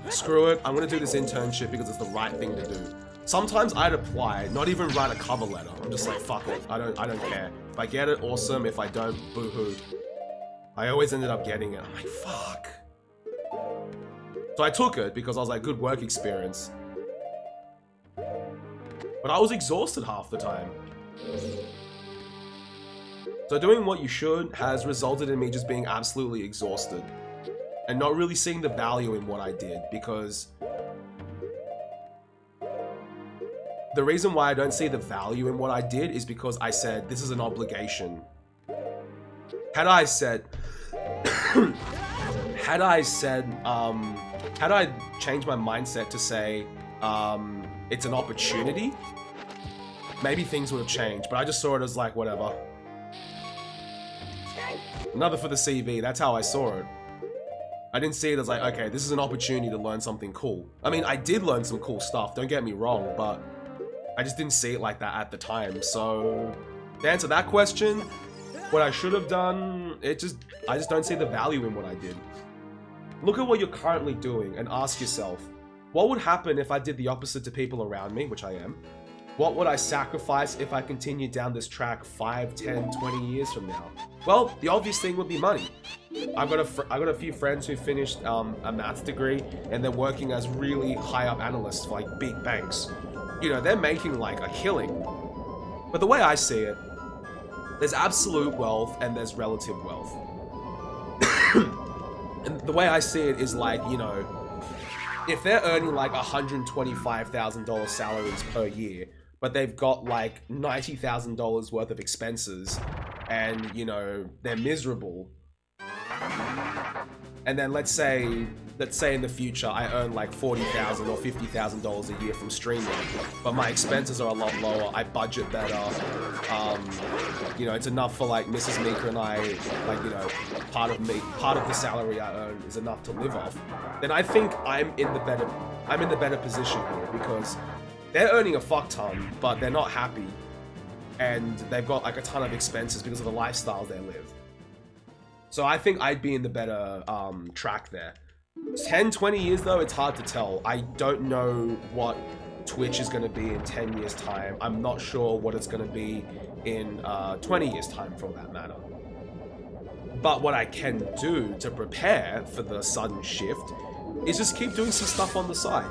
screw it, I'm gonna do this internship because it's the right thing to do. Sometimes I'd apply, not even write a cover letter. I'm just like, fuck it, I don't care. If I get it, awesome. If I don't, boo-hoo. I always ended up getting it. I'm like, fuck. So I took it because I was like, good work experience. But I was exhausted half the time. So doing what you should has resulted in me just being absolutely exhausted. And not really seeing the value in what I did, because the reason why I don't see the value in what I did is because I said, this is an obligation. Had I changed my mindset to say, it's an opportunity, maybe things would have changed, but I just saw it as like, whatever. Another for the CV, that's how I saw it. I didn't see it as like, okay, this is an opportunity to learn something cool. I mean, I did learn some cool stuff, don't get me wrong, but I just didn't see it like that at the time. So to answer that question, what I should have done, I just don't see the value in what I did. Look at what you're currently doing and ask yourself, what would happen if I did the opposite to people around me, which I am? What would I sacrifice if I continued down this track 5, 10, 20 years from now? Well, the obvious thing would be money. I got a few friends who finished a maths degree and they're working as really high up analysts for like big banks. You know, they're making like a killing. But the way I see it, there's absolute wealth and there's relative wealth. And the way I see it is like, you know, if they're earning like $125,000 salaries per year, but they've got like $90,000 worth of expenses and, you know, they're miserable. And then let's say in the future I earn like $40,000 or $50,000 a year from streaming, but my expenses are a lot lower, I budget better, you know, it's enough for like Mrs. Mika and I, like, you know, part of the salary I earn is enough to live off, then I think I'm in the better position here, because they're earning a fuck ton, but they're not happy, and they've got like a ton of expenses because of the lifestyle they live. So I think I'd be in the better track there. 10, 20 years though, it's hard to tell. I don't know what Twitch is going to be in 10 years time. I'm not sure what it's going to be in 20 years time for that matter. But what I can do to prepare for the sudden shift is just keep doing some stuff on the side.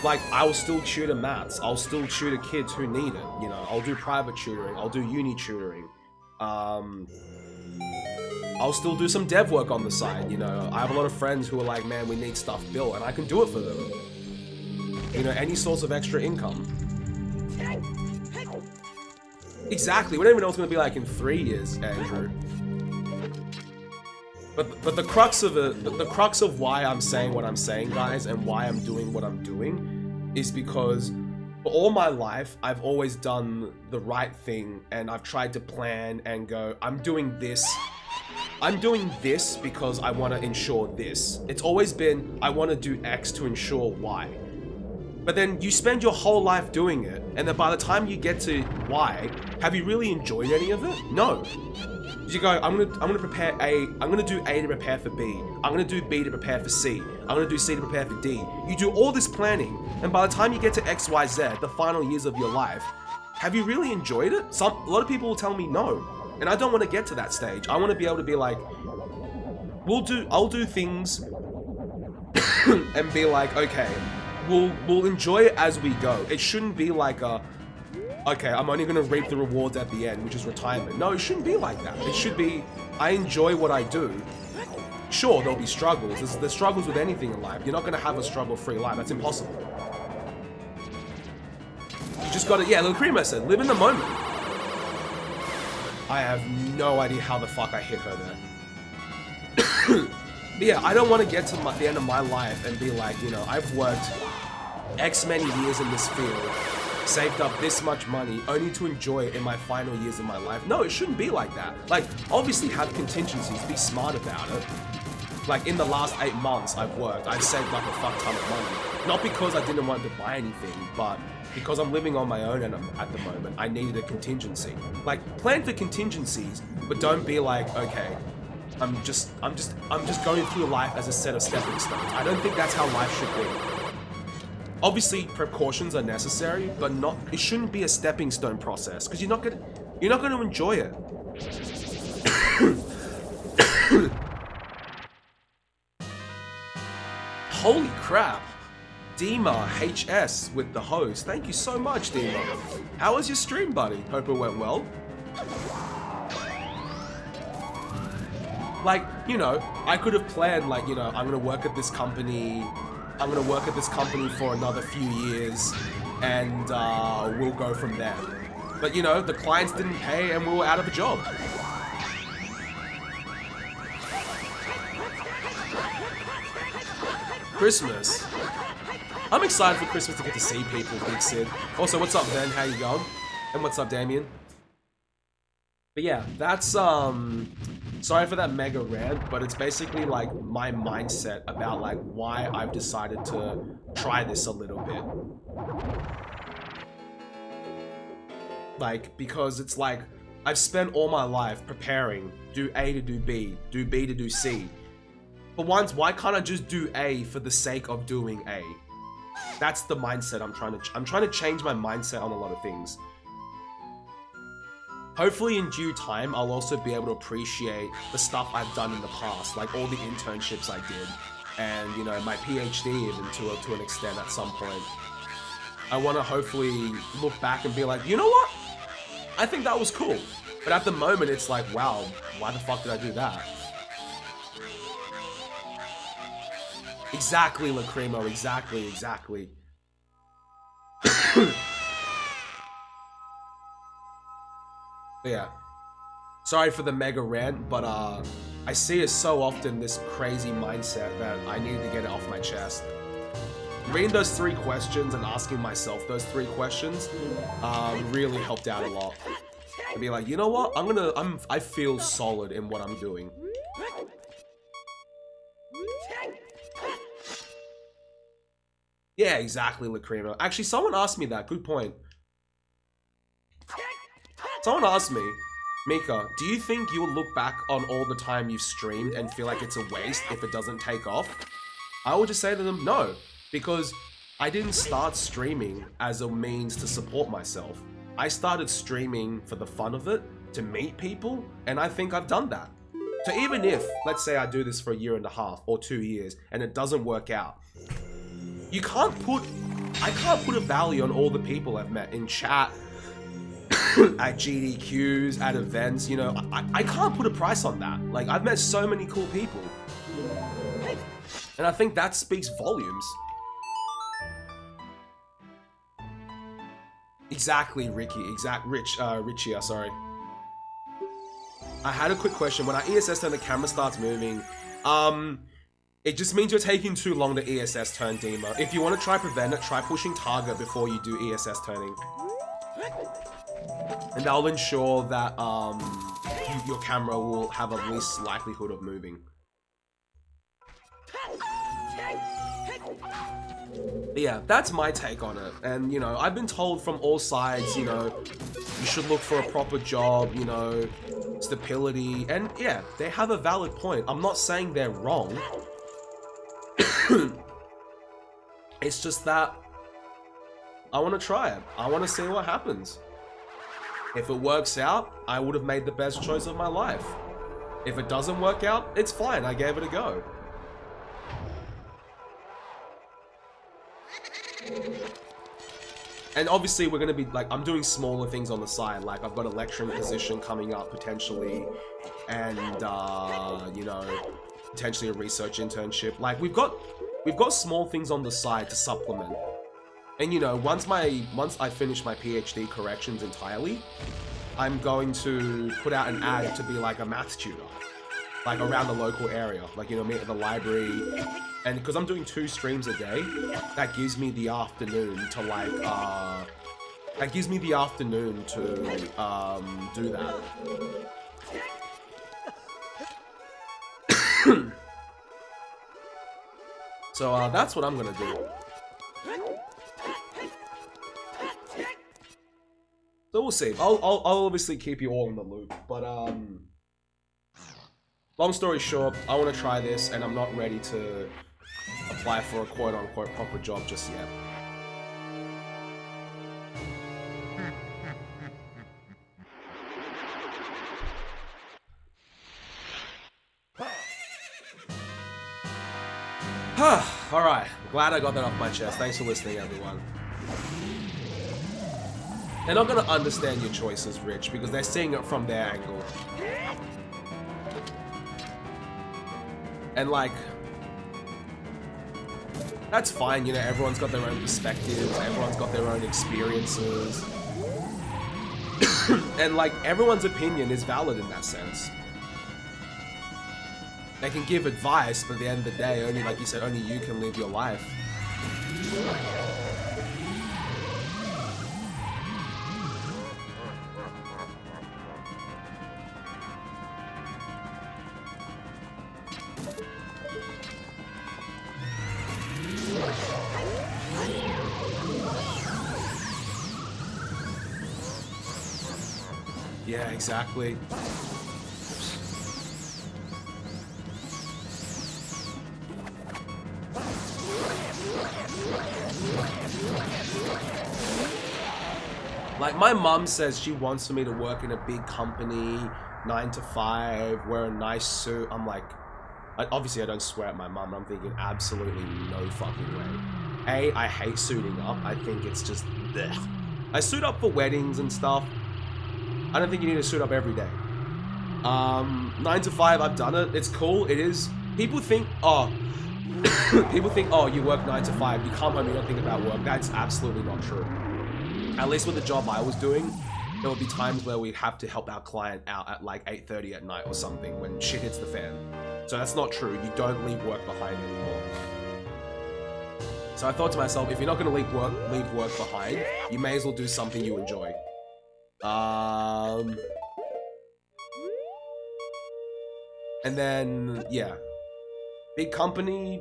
Like, I'll still tutor maths, I'll still tutor kids who need it, you know, I'll do private tutoring, I'll do uni tutoring. I'll still do some dev work on the side, you know. I have a lot of friends who are like, man, we need stuff built, and I can do it for them. You know, any source of extra income. Exactly, we don't even know what it's going to be like in 3 years, Andrew. But the crux of it, the crux of why I'm saying what I'm saying, guys, and why I'm doing what I'm doing, is because for all my life, I've always done the right thing, and I've tried to plan and go, I'm doing this because I want to ensure this. It's always been, I want to do X to ensure Y. But then you spend your whole life doing it, and then by the time you get to Y, have you really enjoyed any of it? No. You go, I'm gonna prepare A, I'm gonna do A to prepare for B, I'm gonna do B to prepare for C, I'm gonna do C to prepare for D. You do all this planning, and by the time you get to X, Y, Z, the final years of your life, have you really enjoyed it? A lot of people will tell me no. And I don't want to get to that stage. I want to be able to be like, I'll do things and be like, okay, we'll enjoy it as we go. It shouldn't be like okay, I'm only gonna reap the rewards at the end, which is retirement. No, it shouldn't be like that. It should be, I enjoy what I do. Sure, there'll be struggles. There's struggles with anything in life. You're not gonna have a struggle-free life. That's impossible. You just gotta, yeah, Lacrima said, live in the moment. I have no idea how the fuck I hit her there. But yeah, I don't want to get to the end of my life and be like, you know, I've worked X many years in this field, saved up this much money, only to enjoy it in my final years of my life. No, it shouldn't be like that. Like, obviously have contingencies, be smart about it. Like, in the last 8 months I've worked, I've saved up a fuck ton of money. Not because I didn't want to buy anything, but because I'm living on my own and at the moment, I needed a contingency. Like, plan for contingencies, but don't be like, okay, I'm just going through life as a set of stepping stones. I don't think that's how life should be. Obviously, precautions are necessary, but it shouldn't be a stepping stone process, because you're not gonna enjoy it. Holy crap! Dima HS with the host. Thank you so much, Dima. How was your stream, buddy? Hope it went well. Like, you know, I could have planned, like, you know, I'm gonna work at this company for another few years, and we'll go from there. But, you know, the clients didn't pay and we were out of a job. Christmas. I'm excited for Christmas to get to see people, Big Sid. Also, what's up, Ben? How you going? And what's up, Damien? But yeah, that's, sorry for that mega rant, but it's basically, like, my mindset about, like, why I've decided to try this a little bit. Like, because it's like, I've spent all my life preparing, do A to do B to do C. But why can't I just do A for the sake of doing A? That's the mindset I'm trying to change my mindset on a lot of things. Hopefully in due time, I'll also be able to appreciate the stuff I've done in the past, like all the internships I did, and, you know, my PhD even to an extent at some point. I want to hopefully look back and be like, you know what? I think that was cool. But at the moment, it's like, wow, why the fuck did I do that? Exactly, Lacrimo, exactly. But yeah, sorry for the mega rant, but I see it so often, this crazy mindset, that I need to get it off my chest. Reading those 3 questions and asking myself those 3 questions really helped out a lot. To be like, you know what, I feel solid in what I'm doing. Yeah, exactly, Lacrimo. Actually, someone asked me that. Good point. Someone asked me, Mika, do you think you'll look back on all the time you've streamed and feel like it's a waste if it doesn't take off? I would just say to them, no, because I didn't start streaming as a means to support myself. I started streaming for the fun of it, to meet people, and I think I've done that. So even if, let's say I do this for a 1.5 years or 2 years and it doesn't work out, I can't put a value on all the people I've met in chat, at GDQs, at events, you know, I can't put a price on that. Like, I've met so many cool people. And I think that speaks volumes. Exactly, Ricky, Richia, sorry. I had a quick question. When I ESS turn, the camera starts moving. It just means you're taking too long to ESS turn, Dima. If you want to try prevent it, try pushing target before you do ESS turning. And that'll ensure that your camera will have a least likelihood of moving. But yeah, that's my take on it. And, you know, I've been told from all sides, you know, you should look for a proper job, you know, stability. And yeah, they have a valid point. I'm not saying they're wrong. It's just that I want to try it. I want to see what happens. If it works out, I would have made the best choice of my life. If it doesn't work out, it's fine. I gave it a go. And obviously we're going to be, like, I'm doing smaller things on the side. Like, I've got a lecturing position coming up, potentially. And, you know, potentially a research internship. Like, we've got small things on the side to supplement. And, you know, once I finish my PhD corrections entirely, I'm going to put out an ad to be, like, a maths tutor. Like, around the local area. Like, you know, meet at the library. And because I'm doing 2 streams a day, that gives me the afternoon to, like, do that. So, that's what I'm gonna do. So we'll see. I'll obviously keep you all in the loop, but, long story short, I want to try this, and I'm not ready to apply for a quote-unquote proper job just yet. Alright, glad I got that off my chest. Thanks for listening, everyone. They're not gonna understand your choices, Rich, because they're seeing it from their angle. And, like, that's fine, you know, everyone's got their own perspectives, everyone's got their own experiences. And, like, everyone's opinion is valid in that sense. They can give advice, but at the end of the day, only, like you said, only you can live your life. Yeah, exactly. Like, my mum says she wants me to work in a big company, 9 to 5, wear a nice suit. I'm like, obviously I don't swear at my mum, I'm thinking absolutely no fucking way. I hate suiting up. I think it's just, blech. I suit up for weddings and stuff. I don't think you need to suit up every day. 9 to 5, I've done it. It's cool. It is. People think, oh, you work 9 to 5. You come home, you don't think about work. That's absolutely not true. At least with the job I was doing, there would be times where we'd have to help our client out at like 8:30 at night or something when shit hits the fan. So that's not true. You don't leave work behind anymore. So I thought to myself, if you're not going to leave work behind, you may as well do something you enjoy. And then, yeah. Big company.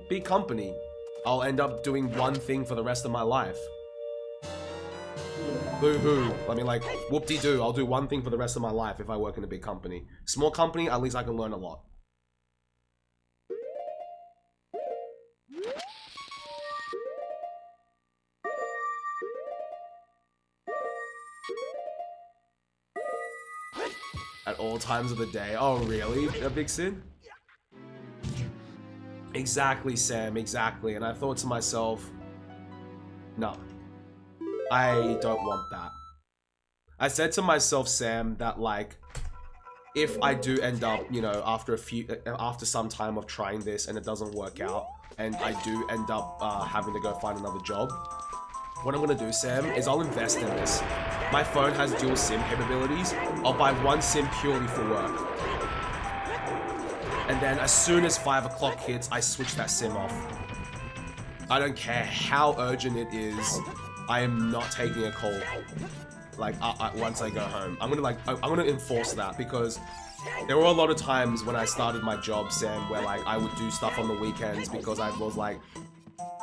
I'll end up doing one thing for the rest of my life. Boo-hoo. I mean, like, whoop-de-doo. I'll do one thing for the rest of my life if I work in a big company. Small company, at least I can learn a lot. At all times of the day. Oh, really? A big sin? Exactly, Sam, exactly. And I thought to myself, no, I don't want that. I said to myself, Sam, that like, if I do end up, you know, after some time of trying this and it doesn't work out, and I do end up having to go find another job, what I'm gonna do, Sam, is I'll invest in this. My phone has dual SIM capabilities. I'll buy one SIM purely for work. And then as soon as 5 o'clock hits, I switch that SIM off. I don't care how urgent it is. I am not taking a call. Like, once I go home. I'm gonna enforce that, because there were a lot of times when I started my job, Sam, where like I would do stuff on the weekends because I was like,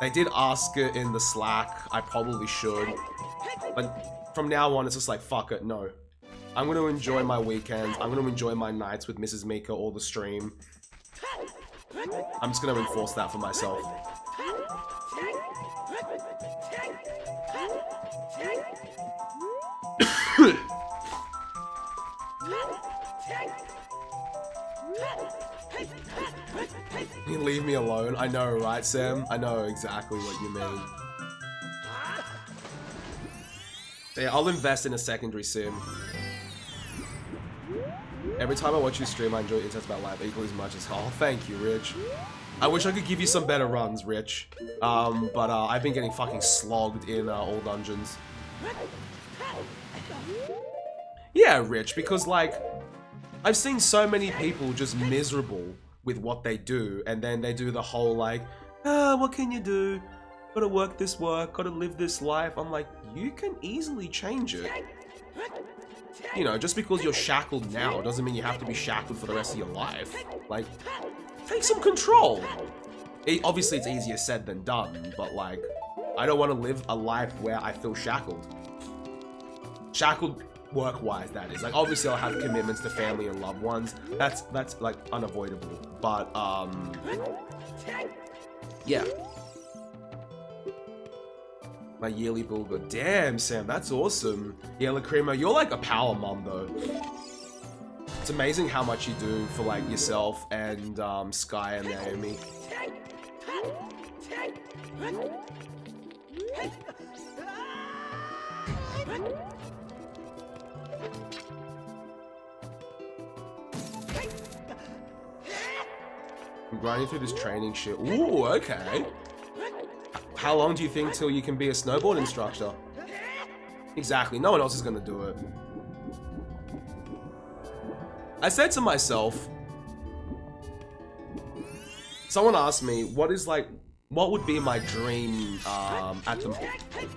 they did ask it in the Slack, I probably should. But from now on, it's just like, fuck it, no. I'm gonna enjoy my weekends, I'm gonna enjoy my nights with Mrs. Mika or the stream. I'm just gonna enforce that for myself. Leave me alone. I know, right, Sam? I know exactly what you mean. So yeah, I'll invest in a secondary sim. Every time I watch you stream, I enjoy insights about life equally as much as... Oh, thank you, Rich. I wish I could give you some better runs, Rich. But I've been getting fucking slogged in all dungeons. Yeah, Rich, because, like, I've seen so many people just miserable with what they do, and then they do the whole, like, what can you do? Gotta work this work, gotta live this life. I'm like, you can easily change it. You know, just because you're shackled now doesn't mean you have to be shackled for the rest of your life. Like, take some control. Obviously, it's easier said than done, but, like, I don't want to live a life where I feel shackled. Shackled work-wise, that is. Like, obviously I'll have commitments to family and loved ones. That's like unavoidable. But yeah. My yearly bill good. Damn, Sam, that's awesome. Yeah, Lacrimo, you're like a power mom though. It's amazing how much you do for like yourself and Sky and Naomi. I'm grinding through this training shit. Ooh, okay. How long do you think till you can be a snowboard instructor? Exactly, no one else is gonna do it. I said to myself, someone asked me, what would be my dream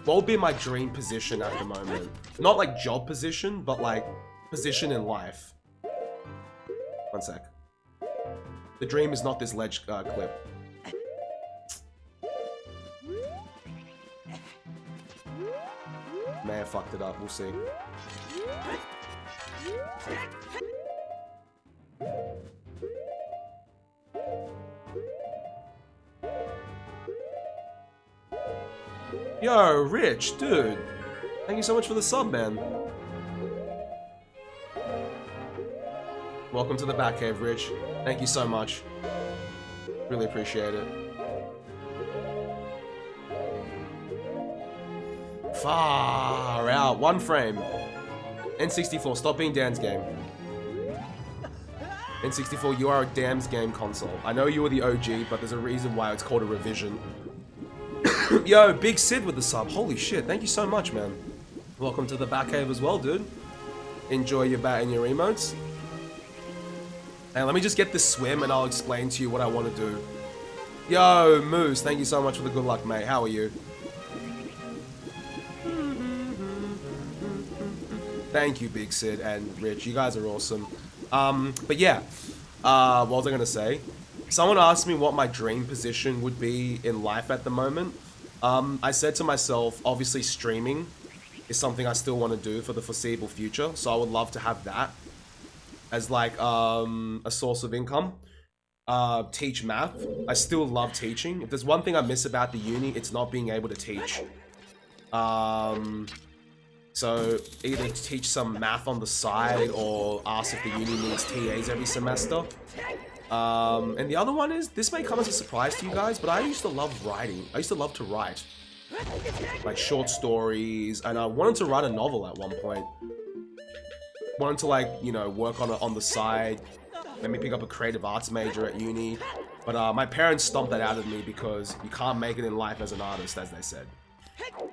what would be my dream position at the moment? Not like job position, but like position in life. One sec. The dream is not this ledge clip. May have fucked it up, we'll see. Yo, Rich, dude. Thank you so much for the sub, man. Welcome to the Batcave, Rich. Thank you so much. Really appreciate it. Far out. One frame. N64, stop being Dan's game. N64, you are a Dan's game console. I know you were the OG, but there's a reason why it's called a revision. Yo, Big Sid with the sub. Holy shit, thank you so much, man. Welcome to the Batcave as well, dude. Enjoy your bat and your emotes. And let me just get this swim and I'll explain to you what I want to do. Yo, Moose, thank you so much for the good luck, mate. How are you? Thank you, Big Sid and Rich. You guys are awesome. But yeah, what was I gonna say? Someone asked me what my dream position would be in life at the moment. I said to myself, obviously streaming is something I still want to do for the foreseeable future. So I would love to have that as like a source of income. Teach math. I still love teaching. If there's one thing I miss about the uni, it's not being able to teach. So either teach some math on the side or ask if the uni needs TAs every semester. And the other one is, this may come as a surprise to you guys, but I used to love writing. I used to love to write. Like short stories, and I wanted to write a novel at one point. Wanted to like, you know, work on the side, maybe pick up a creative arts major at uni. But my parents stomped that out of me because you can't make it in life as an artist, as they said.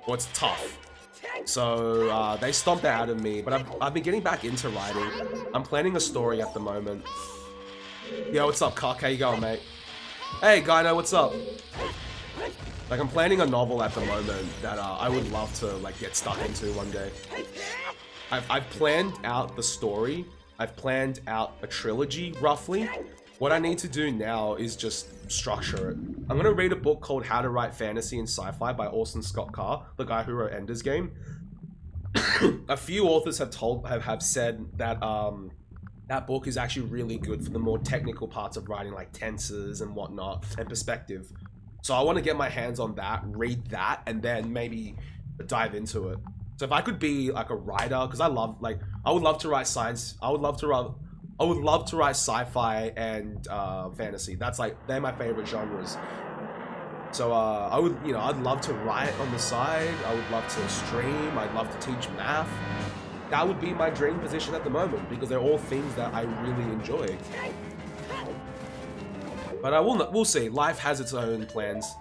Or it's tough. So they stomped that out of me, but I've been getting back into writing. I'm planning a story at the moment. Yo, what's up, Cock? How you going, mate? Hey, Gyno, what's up? Like, I'm planning a novel at the moment that I would love to like get stuck into one day. I've planned out the story. I've planned out a trilogy, roughly. What I need to do now is just structure it. I'm gonna read a book called How to Write Fantasy and Sci-Fi by Orson Scott Card, the guy who wrote Ender's Game. A few authors have said that that book is actually really good for the more technical parts of writing, like tenses and whatnot, and perspective. So I want to get my hands on that, read that, and then maybe dive into it. So if I could be like a writer, because I would love to write science. I would love to I would love to write sci-fi and fantasy. That's like, they're my favorite genres. So I would, you know, I'd love to write on the side. I would love to stream. I'd love to teach math. That would be my dream position at the moment because they're all things that I really enjoy. But we'll see. Life has its own plans.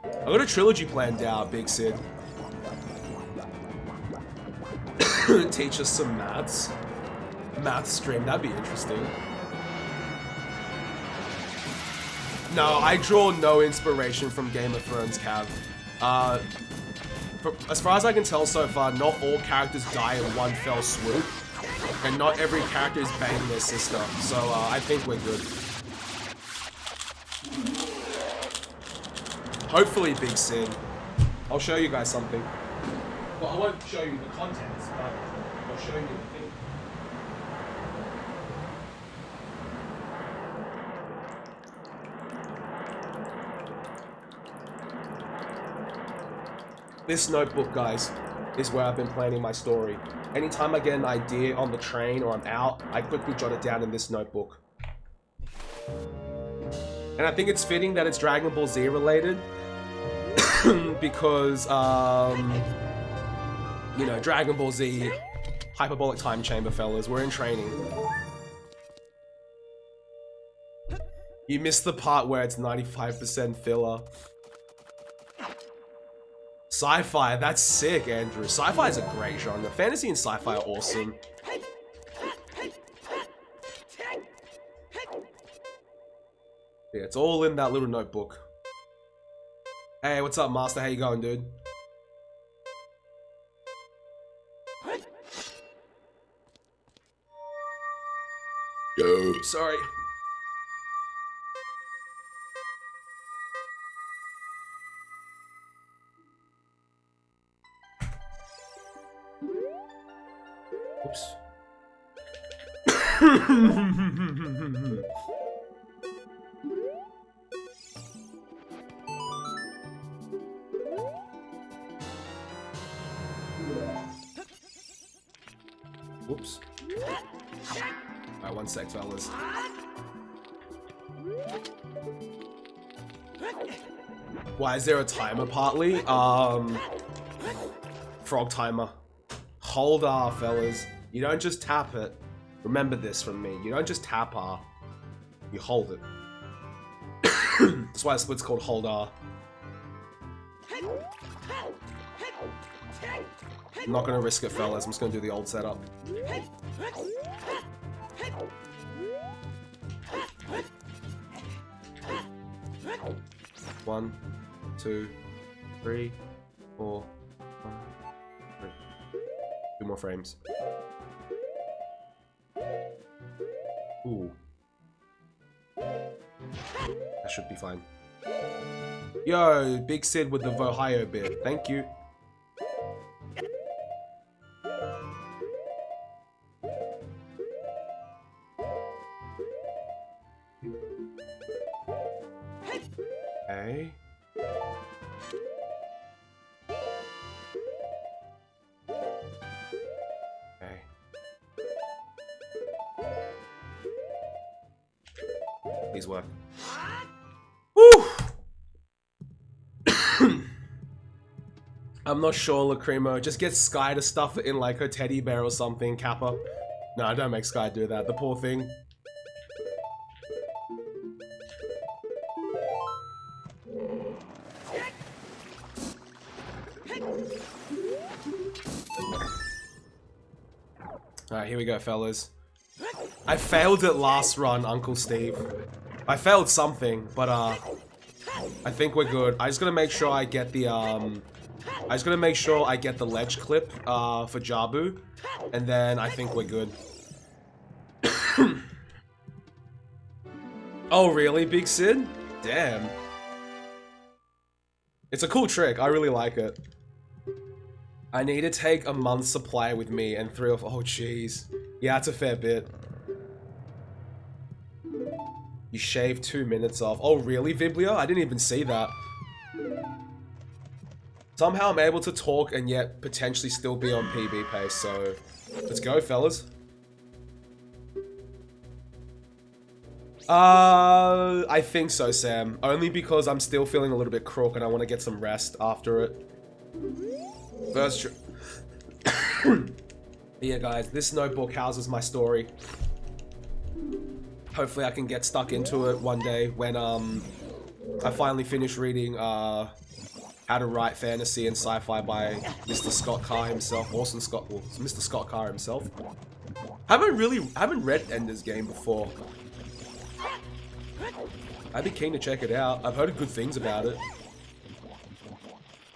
I got a trilogy planned out, Big Sid. Teach us some maths. Math stream, that'd be interesting. No, I draw no inspiration from Game of Thrones, Cav. As far as I can tell so far, not all characters die in one fell swoop. And not every character is banging their sister. So I think we're good. Hopefully, Big Sid. I'll show you guys something. Well, I won't show you the contents, but I'll show you the thing. This notebook, guys, is where I've been planning my story. Anytime I get an idea on the train or I'm out, I quickly jot it down in this notebook. And I think it's fitting that it's Dragon Ball Z related. Because, you know, Dragon Ball Z, hyperbolic time chamber, fellas, we're in training. You missed the part where it's 95% filler. Sci-fi, that's sick, Andrew. Sci-fi is a great genre. Fantasy and sci-fi are awesome. Yeah, it's all in that little notebook. Hey, what's up, Master? How you going, dude? Yo. Sorry. Oops. Whoops. Alright, 1 sec, fellas. Why is there a timer partly? Frog timer. Hold R, fellas. You don't just tap it. Remember this from me. You don't just tap R. You hold it. That's why the split's called hold R. I'm not gonna risk it, fellas. I'm just gonna do the old setup. One, 2, 3, 4, 1, 3. 2 more frames. Ooh. That should be fine. Yo, Big Sid with the Vohio bit. Thank you. Okay. Okay. Please work. Woo! I'm not sure, Lacrimo. Just get Sky to stuff it in like her teddy bear or something, Kappa. No, don't make Sky do that. The poor thing. Alright, here we go, fellas. I failed it last run, Uncle Steve. I failed something, but I think we're good. I just gotta make sure I get the ledge clip for Jabu, and then I think we're good. Oh really, Big Sid? Damn. It's a cool trick, I really like it. I need to take a month's supply with me and 3 of... Oh, jeez. Yeah, that's a fair bit. You shaved 2 minutes off. Oh, really, Viblia? I didn't even see that. Somehow I'm able to talk and yet potentially still be on PB pace, so... Let's go, fellas. I think so, Sam. Only because I'm still feeling a little bit crook and I want to get some rest after it. First, yeah, guys, this notebook houses my story. Hopefully, I can get stuck into it one day when I finally finish reading How to Write Fantasy and Sci-Fi by Mr. Scott Carr himself, Orson Scott, well, Mr. Scott Carr himself. Haven't read Ender's Game before. I'd be keen to check it out. I've heard good things about it.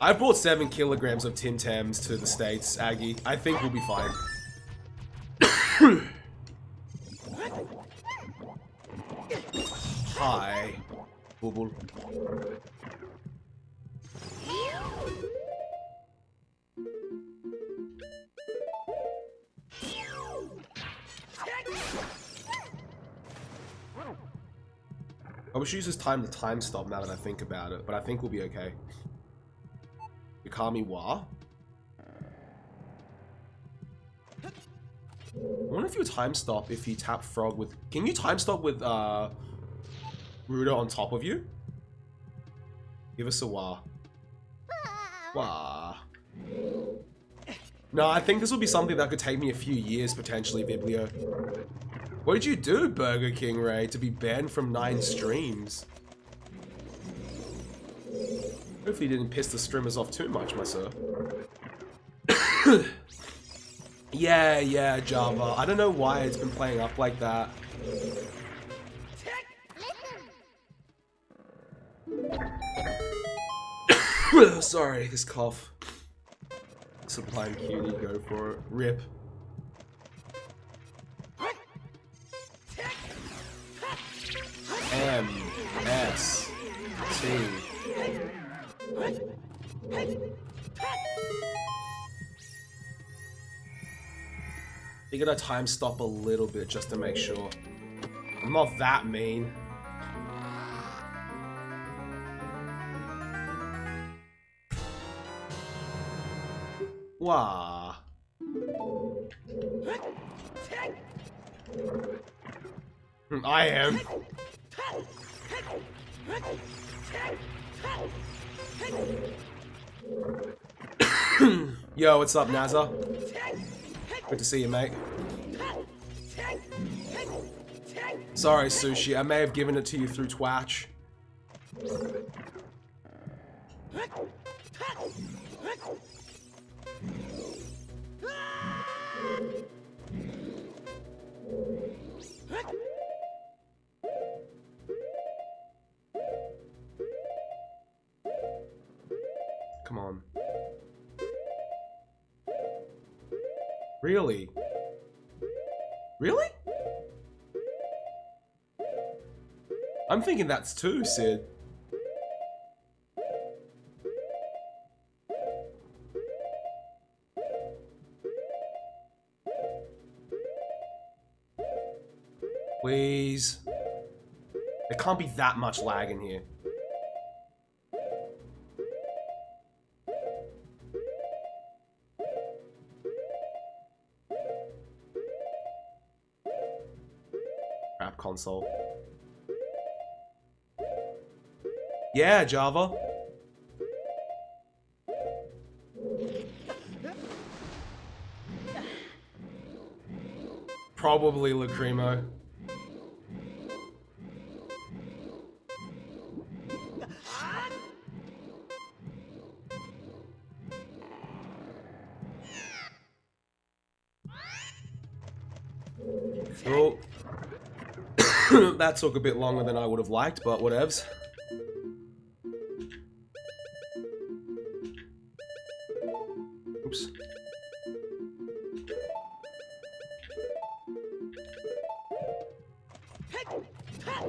I brought 7 kilograms of Tim Tams to the States, Aggie. I think we'll be fine. Hi, Bubble. I wish you use this time to time stop now that I think about it, but I think we'll be okay. Mikami wa? I wonder if you time stop if you tap frog with... Can you time stop with Ruda on top of you? Give us a wah. Wah. No, I think this will be something that could take me a few years potentially, Biblio. What did you do, Burger King Ray, to be banned from 9 streams? Hopefully you didn't piss the streamers off too much, my sir. Yeah, Java. I don't know why it's been playing up like that. Sorry, this cough. Sublime cutie, go for it. Rip. M S T. You're gonna time stop a little bit just to make sure. I'm not that mean. Wah. I am. Yo, what's up, Nazza? Good to see you, mate. Sorry, Sushi. I may have given it to you through Twatch. Come on. Really? Really? I'm thinking that's 2, Sid. Please. There can't be that much lag in here. Crap console. Yeah, Java. Probably Lacrimo. Well, that took a bit longer than I would have liked, but whatevs. Oops.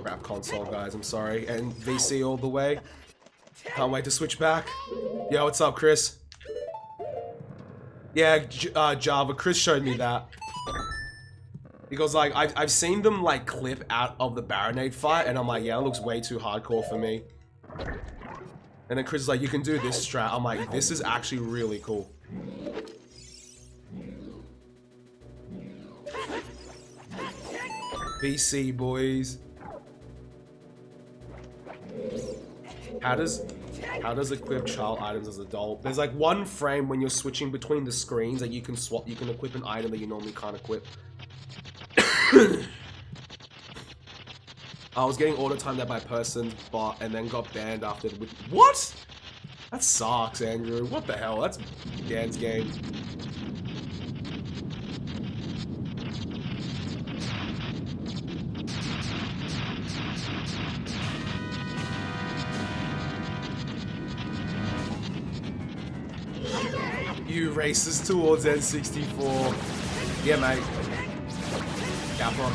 Crap console, guys, I'm sorry. And VC all the way. Can't wait to switch back. Yo, what's up, Chris? Yeah, Java, Chris showed me that. Because, like, I've seen them, like, clip out of the Baronade fight, and I'm like, yeah, it looks way too hardcore for me. And then Chris is like, you can do this strat. I'm like, this is actually really cool. BC, boys. How does equip child items as adult? There's like one frame when you're switching between the screens that you can swap. You can equip an item that you normally can't equip. I was getting auto-timed at my person's bot and then got banned after the... What? That sucks, Andrew. What the hell? That's Dan's game. You races towards N64. Yeah, mate. Kappa.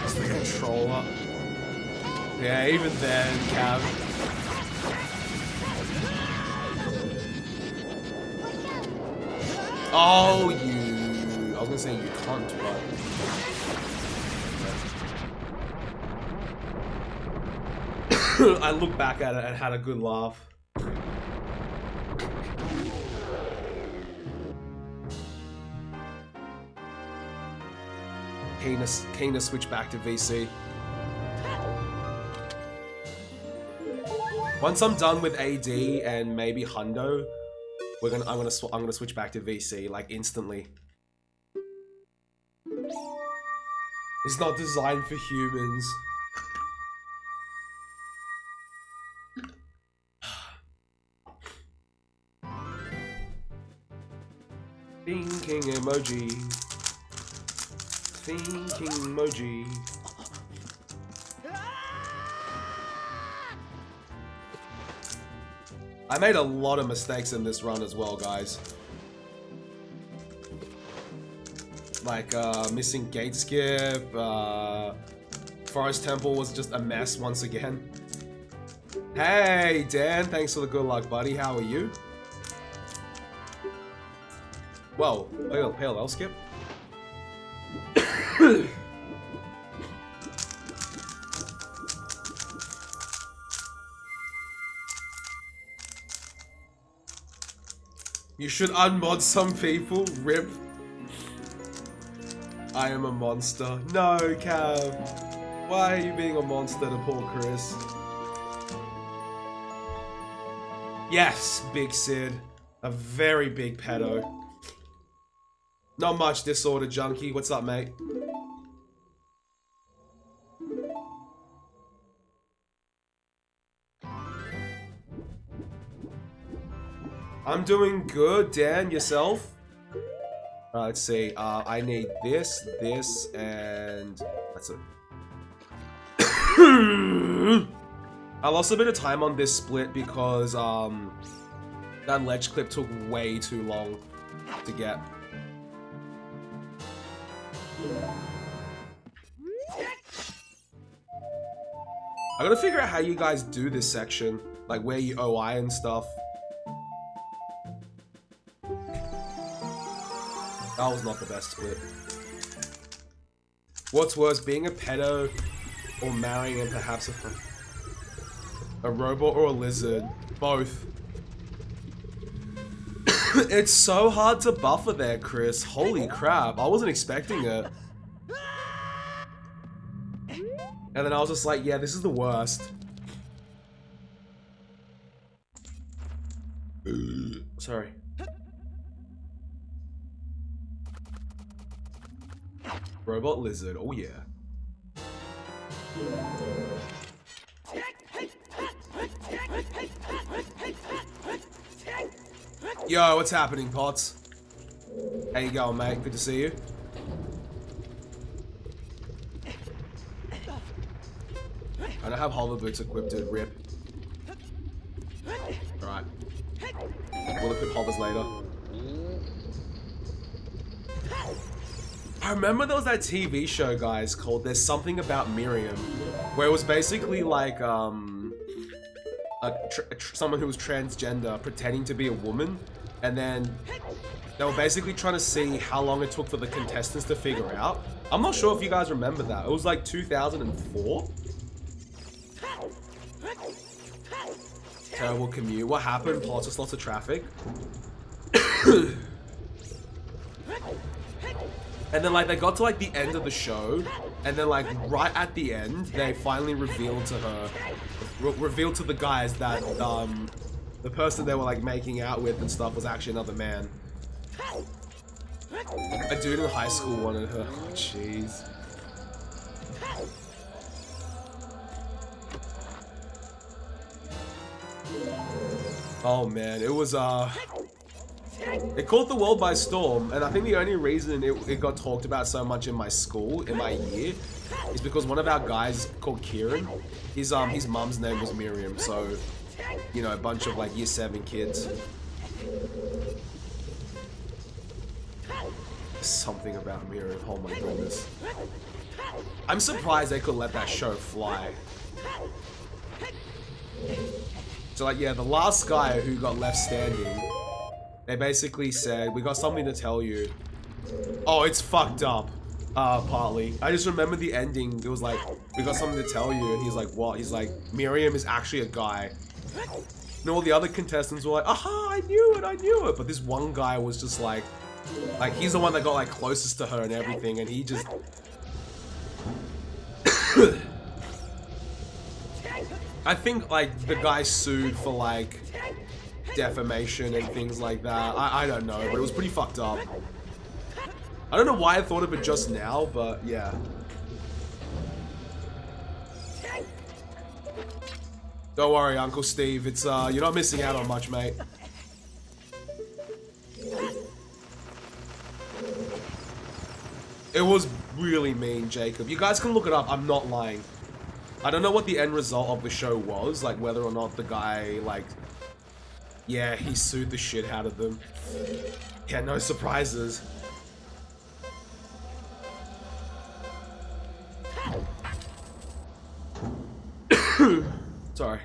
It's the controller. Yeah, even then, Cav. Oh, you... I was gonna say you can't, but... I looked back at it and had a good laugh. Keen to switch back to VC. Once I'm done with AD and maybe Hundo, I'm gonna switch back to VC like instantly. It's not designed for humans. Thinking emoji. Thinking emoji. I made a lot of mistakes in this run as well, guys. Like, missing gate skip, Forest Temple was just a mess once again. Hey, Dan, thanks for the good luck, buddy. How are you? Whoa, parallel skip? You should unmod some people, rip. I am a monster. No, Cav. Why are you being a monster to poor Chris? Yes, Big Sid. A very big pedo. Not much, Disorder Junkie. What's up, mate? I'm doing good, Dan. Yourself? Let's see. I need this, and that's it. I lost a bit of time on this split because that ledge clip took way too long to get. I gotta figure out how you guys do this section, like where you OI and stuff. That was not the best split. What's worse, being a pedo or marrying and perhaps a robot or a lizard? Both. It's so hard to buffer there, Chris. Holy crap, I wasn't expecting it. And then I was just like, yeah, this is the worst. Sorry. Robot lizard, oh yeah. Yo, what's happening, Potts? How you going, mate? Good to see you. I don't have hover boots equipped to rip. Alright. We'll equip hovers later. I remember there was that TV show, guys, called There's Something About Miriam, where it was basically like, someone who was transgender pretending to be a woman, and then they were basically trying to see how long it took for the contestants to figure out. I'm not sure if you guys remember that. It was like 2004. Terrible commute. What happened? Lots of traffic. And then like they got to like the end of the show, and then like right at the end, they finally revealed to the guys that the person they were like making out with and stuff was actually another man. A dude in high school wanted her. Oh, jeez. Oh man, it was it caught the world by storm, and I think the only reason it got talked about so much in my school, in my year, is because one of our guys called Kieran, his mum's name was Miriam, so, you know, a bunch of like year 7 kids. Something about Miriam, oh my goodness. I'm surprised they could let that show fly. So like, yeah, the last guy who got left standing, they basically said, we got something to tell you. Oh, it's fucked up, partly. I just remember the ending, it was like, we got something to tell you, and he's like, what? He's like, Miriam is actually a guy. And all the other contestants were like, aha, I knew it, but this one guy was just like he's the one that got like closest to her and everything, and he just... I think like the guy sued for like defamation and things like that. I don't know, but it was pretty fucked up. I don't know why I thought of it just now, but yeah. Don't worry, Uncle Steve. It's you're not missing out on much, mate. It was really mean, Jacob. You guys can look it up. I'm not lying. I don't know what the end result of the show was, like whether or not the guy, like, yeah, he sued the shit out of them. Yeah, no surprises. Sorry.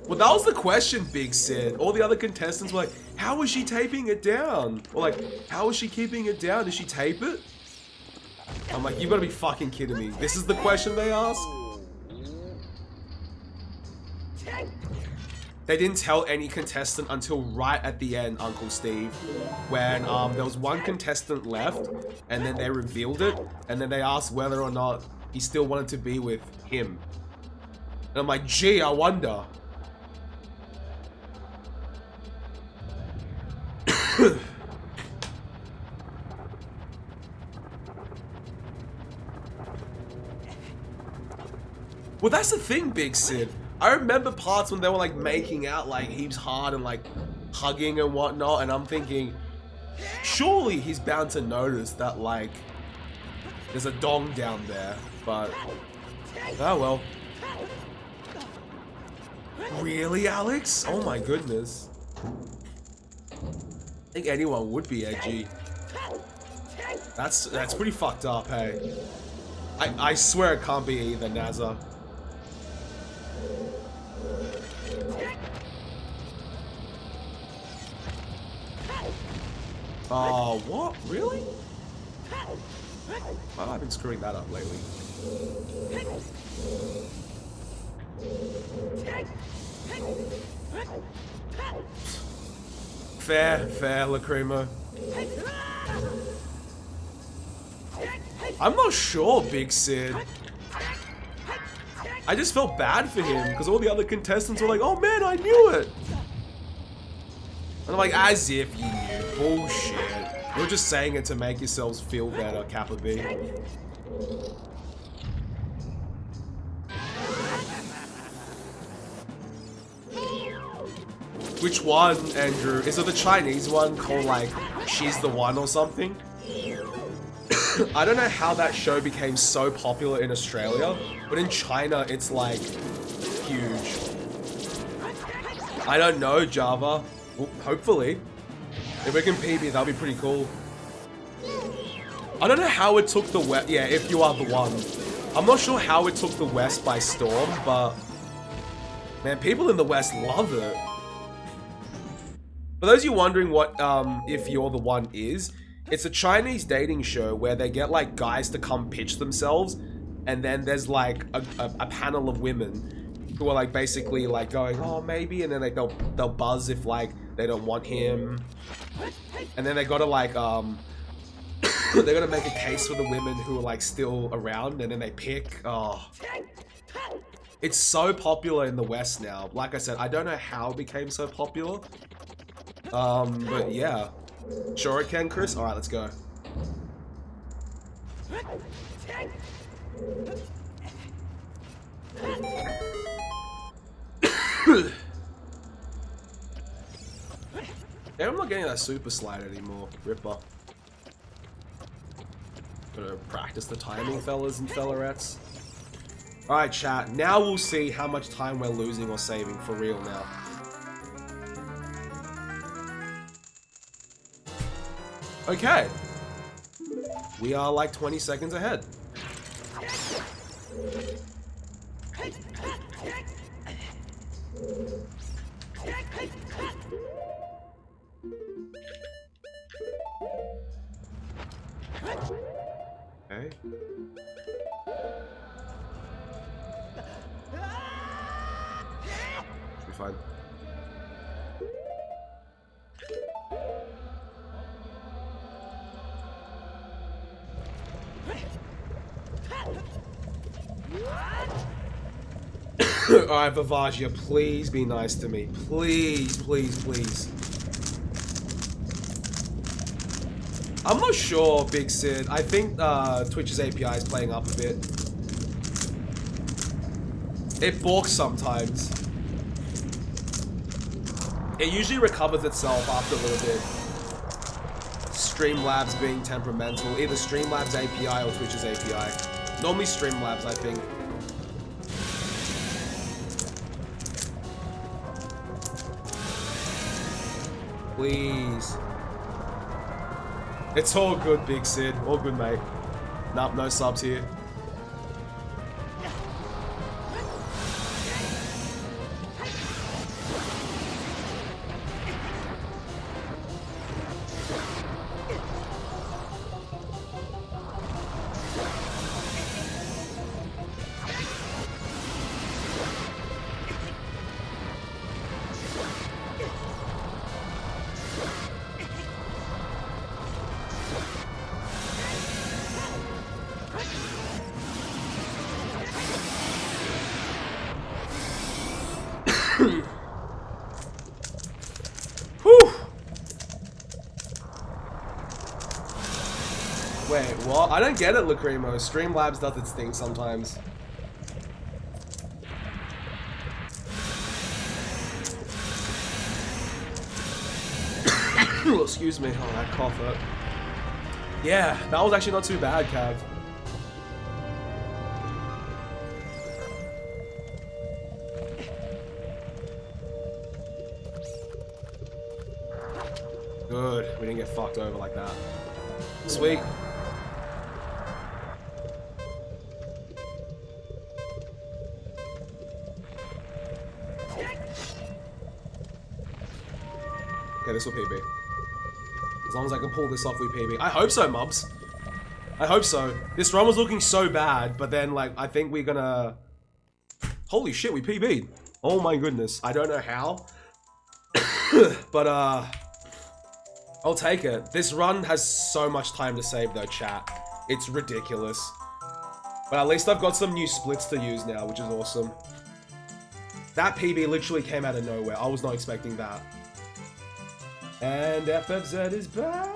Well, that was the question, Big Sid. All the other contestants were like, how is she taping it down? Or like, how is she keeping it down? Does she tape it? I'm like, you gotta be fucking kidding me. This is the question they asked? They didn't tell any contestant until right at the end, Uncle Steve, when there was one contestant left, and then they revealed it, and then they asked whether or not he still wanted to be with him. And I'm like, gee, I wonder. Well, that's the thing, Big Sid. I remember parts when they were like making out like heaps hard and like hugging and whatnot, and I'm thinking, surely he's bound to notice that like there's a dong down there, but oh well. Really, Alex? Oh my goodness. I think anyone would be edgy. That's pretty fucked up, hey. I swear it can't be either, Nazza. Oh, what? Really? Why have I been screwing that up lately? Fair, Lacrimo. I'm not sure, Big Sid. I just felt bad for him because all the other contestants were like, oh man, I knew it. And I'm like, as if you knew. Bullshit. You're just saying it to make yourselves feel better, Kappa B. Which one, Andrew? Is it the Chinese one called like She's the One or something? I don't know how that show became so popular in Australia, but in China it's like huge. I don't know, Java. Well, hopefully. If we can PB, that'll be pretty cool. I don't know how it took the West. Yeah, if you are the one. I'm not sure how it took the West by storm, but man, people in the West love it. For those of you wondering what If You're the One is, It's a Chinese dating show where they get like guys to come pitch themselves, and then there's like a panel of women who are like basically like going, oh maybe, and then like they'll buzz if like they don't want him, and then they gotta like they gotta make a case for the women who are like still around, and then they pick. Oh, it's so popular in the West now. Like I said, I don't know how it became so popular, but yeah. Sure it can, Chris? Alright, let's go. Yeah, I'm not getting that super slide anymore, Ripper. Gotta practice the timing, fellas and fellarettes. Alright, chat. Now we'll see how much time we're losing or saving for real now. Okay. We are like 20 seconds ahead. Okay. Should be fine. Alright, Vavagia, please be nice to me. Please, please, please. I'm not sure, Big Sid. I think Twitch's API is playing up a bit. It balks sometimes. It usually recovers itself after a little bit. Streamlabs being temperamental. Either Streamlabs API or Twitch's API. Normally Streamlabs, I think. Please. It's all good, Big Sid. All good, mate. Nope, no subs here. Wait, what? I don't get it, Lacrimo. Streamlabs does its thing sometimes. Excuse me. Oh, that cough hurt. Yeah, that was actually not too bad, Cav. Good. We didn't get fucked over like that. Sweet. Okay, this will PB. As long as I can pull this off, we PB. I hope so, Mubs. I hope so. This run was looking so bad, but then, like, I think we're gonna... Holy shit, we PB'd. Oh my goodness. I don't know how. But, I'll take it. This run has so much time to save, though, chat. It's ridiculous. But at least I've got some new splits to use now, which is awesome. That PB literally came out of nowhere. I was not expecting that. And FFZ is back!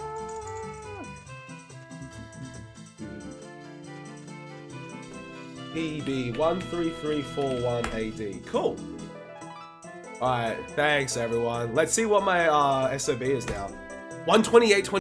PB 13341AD. Cool. Alright, thanks everyone. Let's see what my SOB is now. 128.20.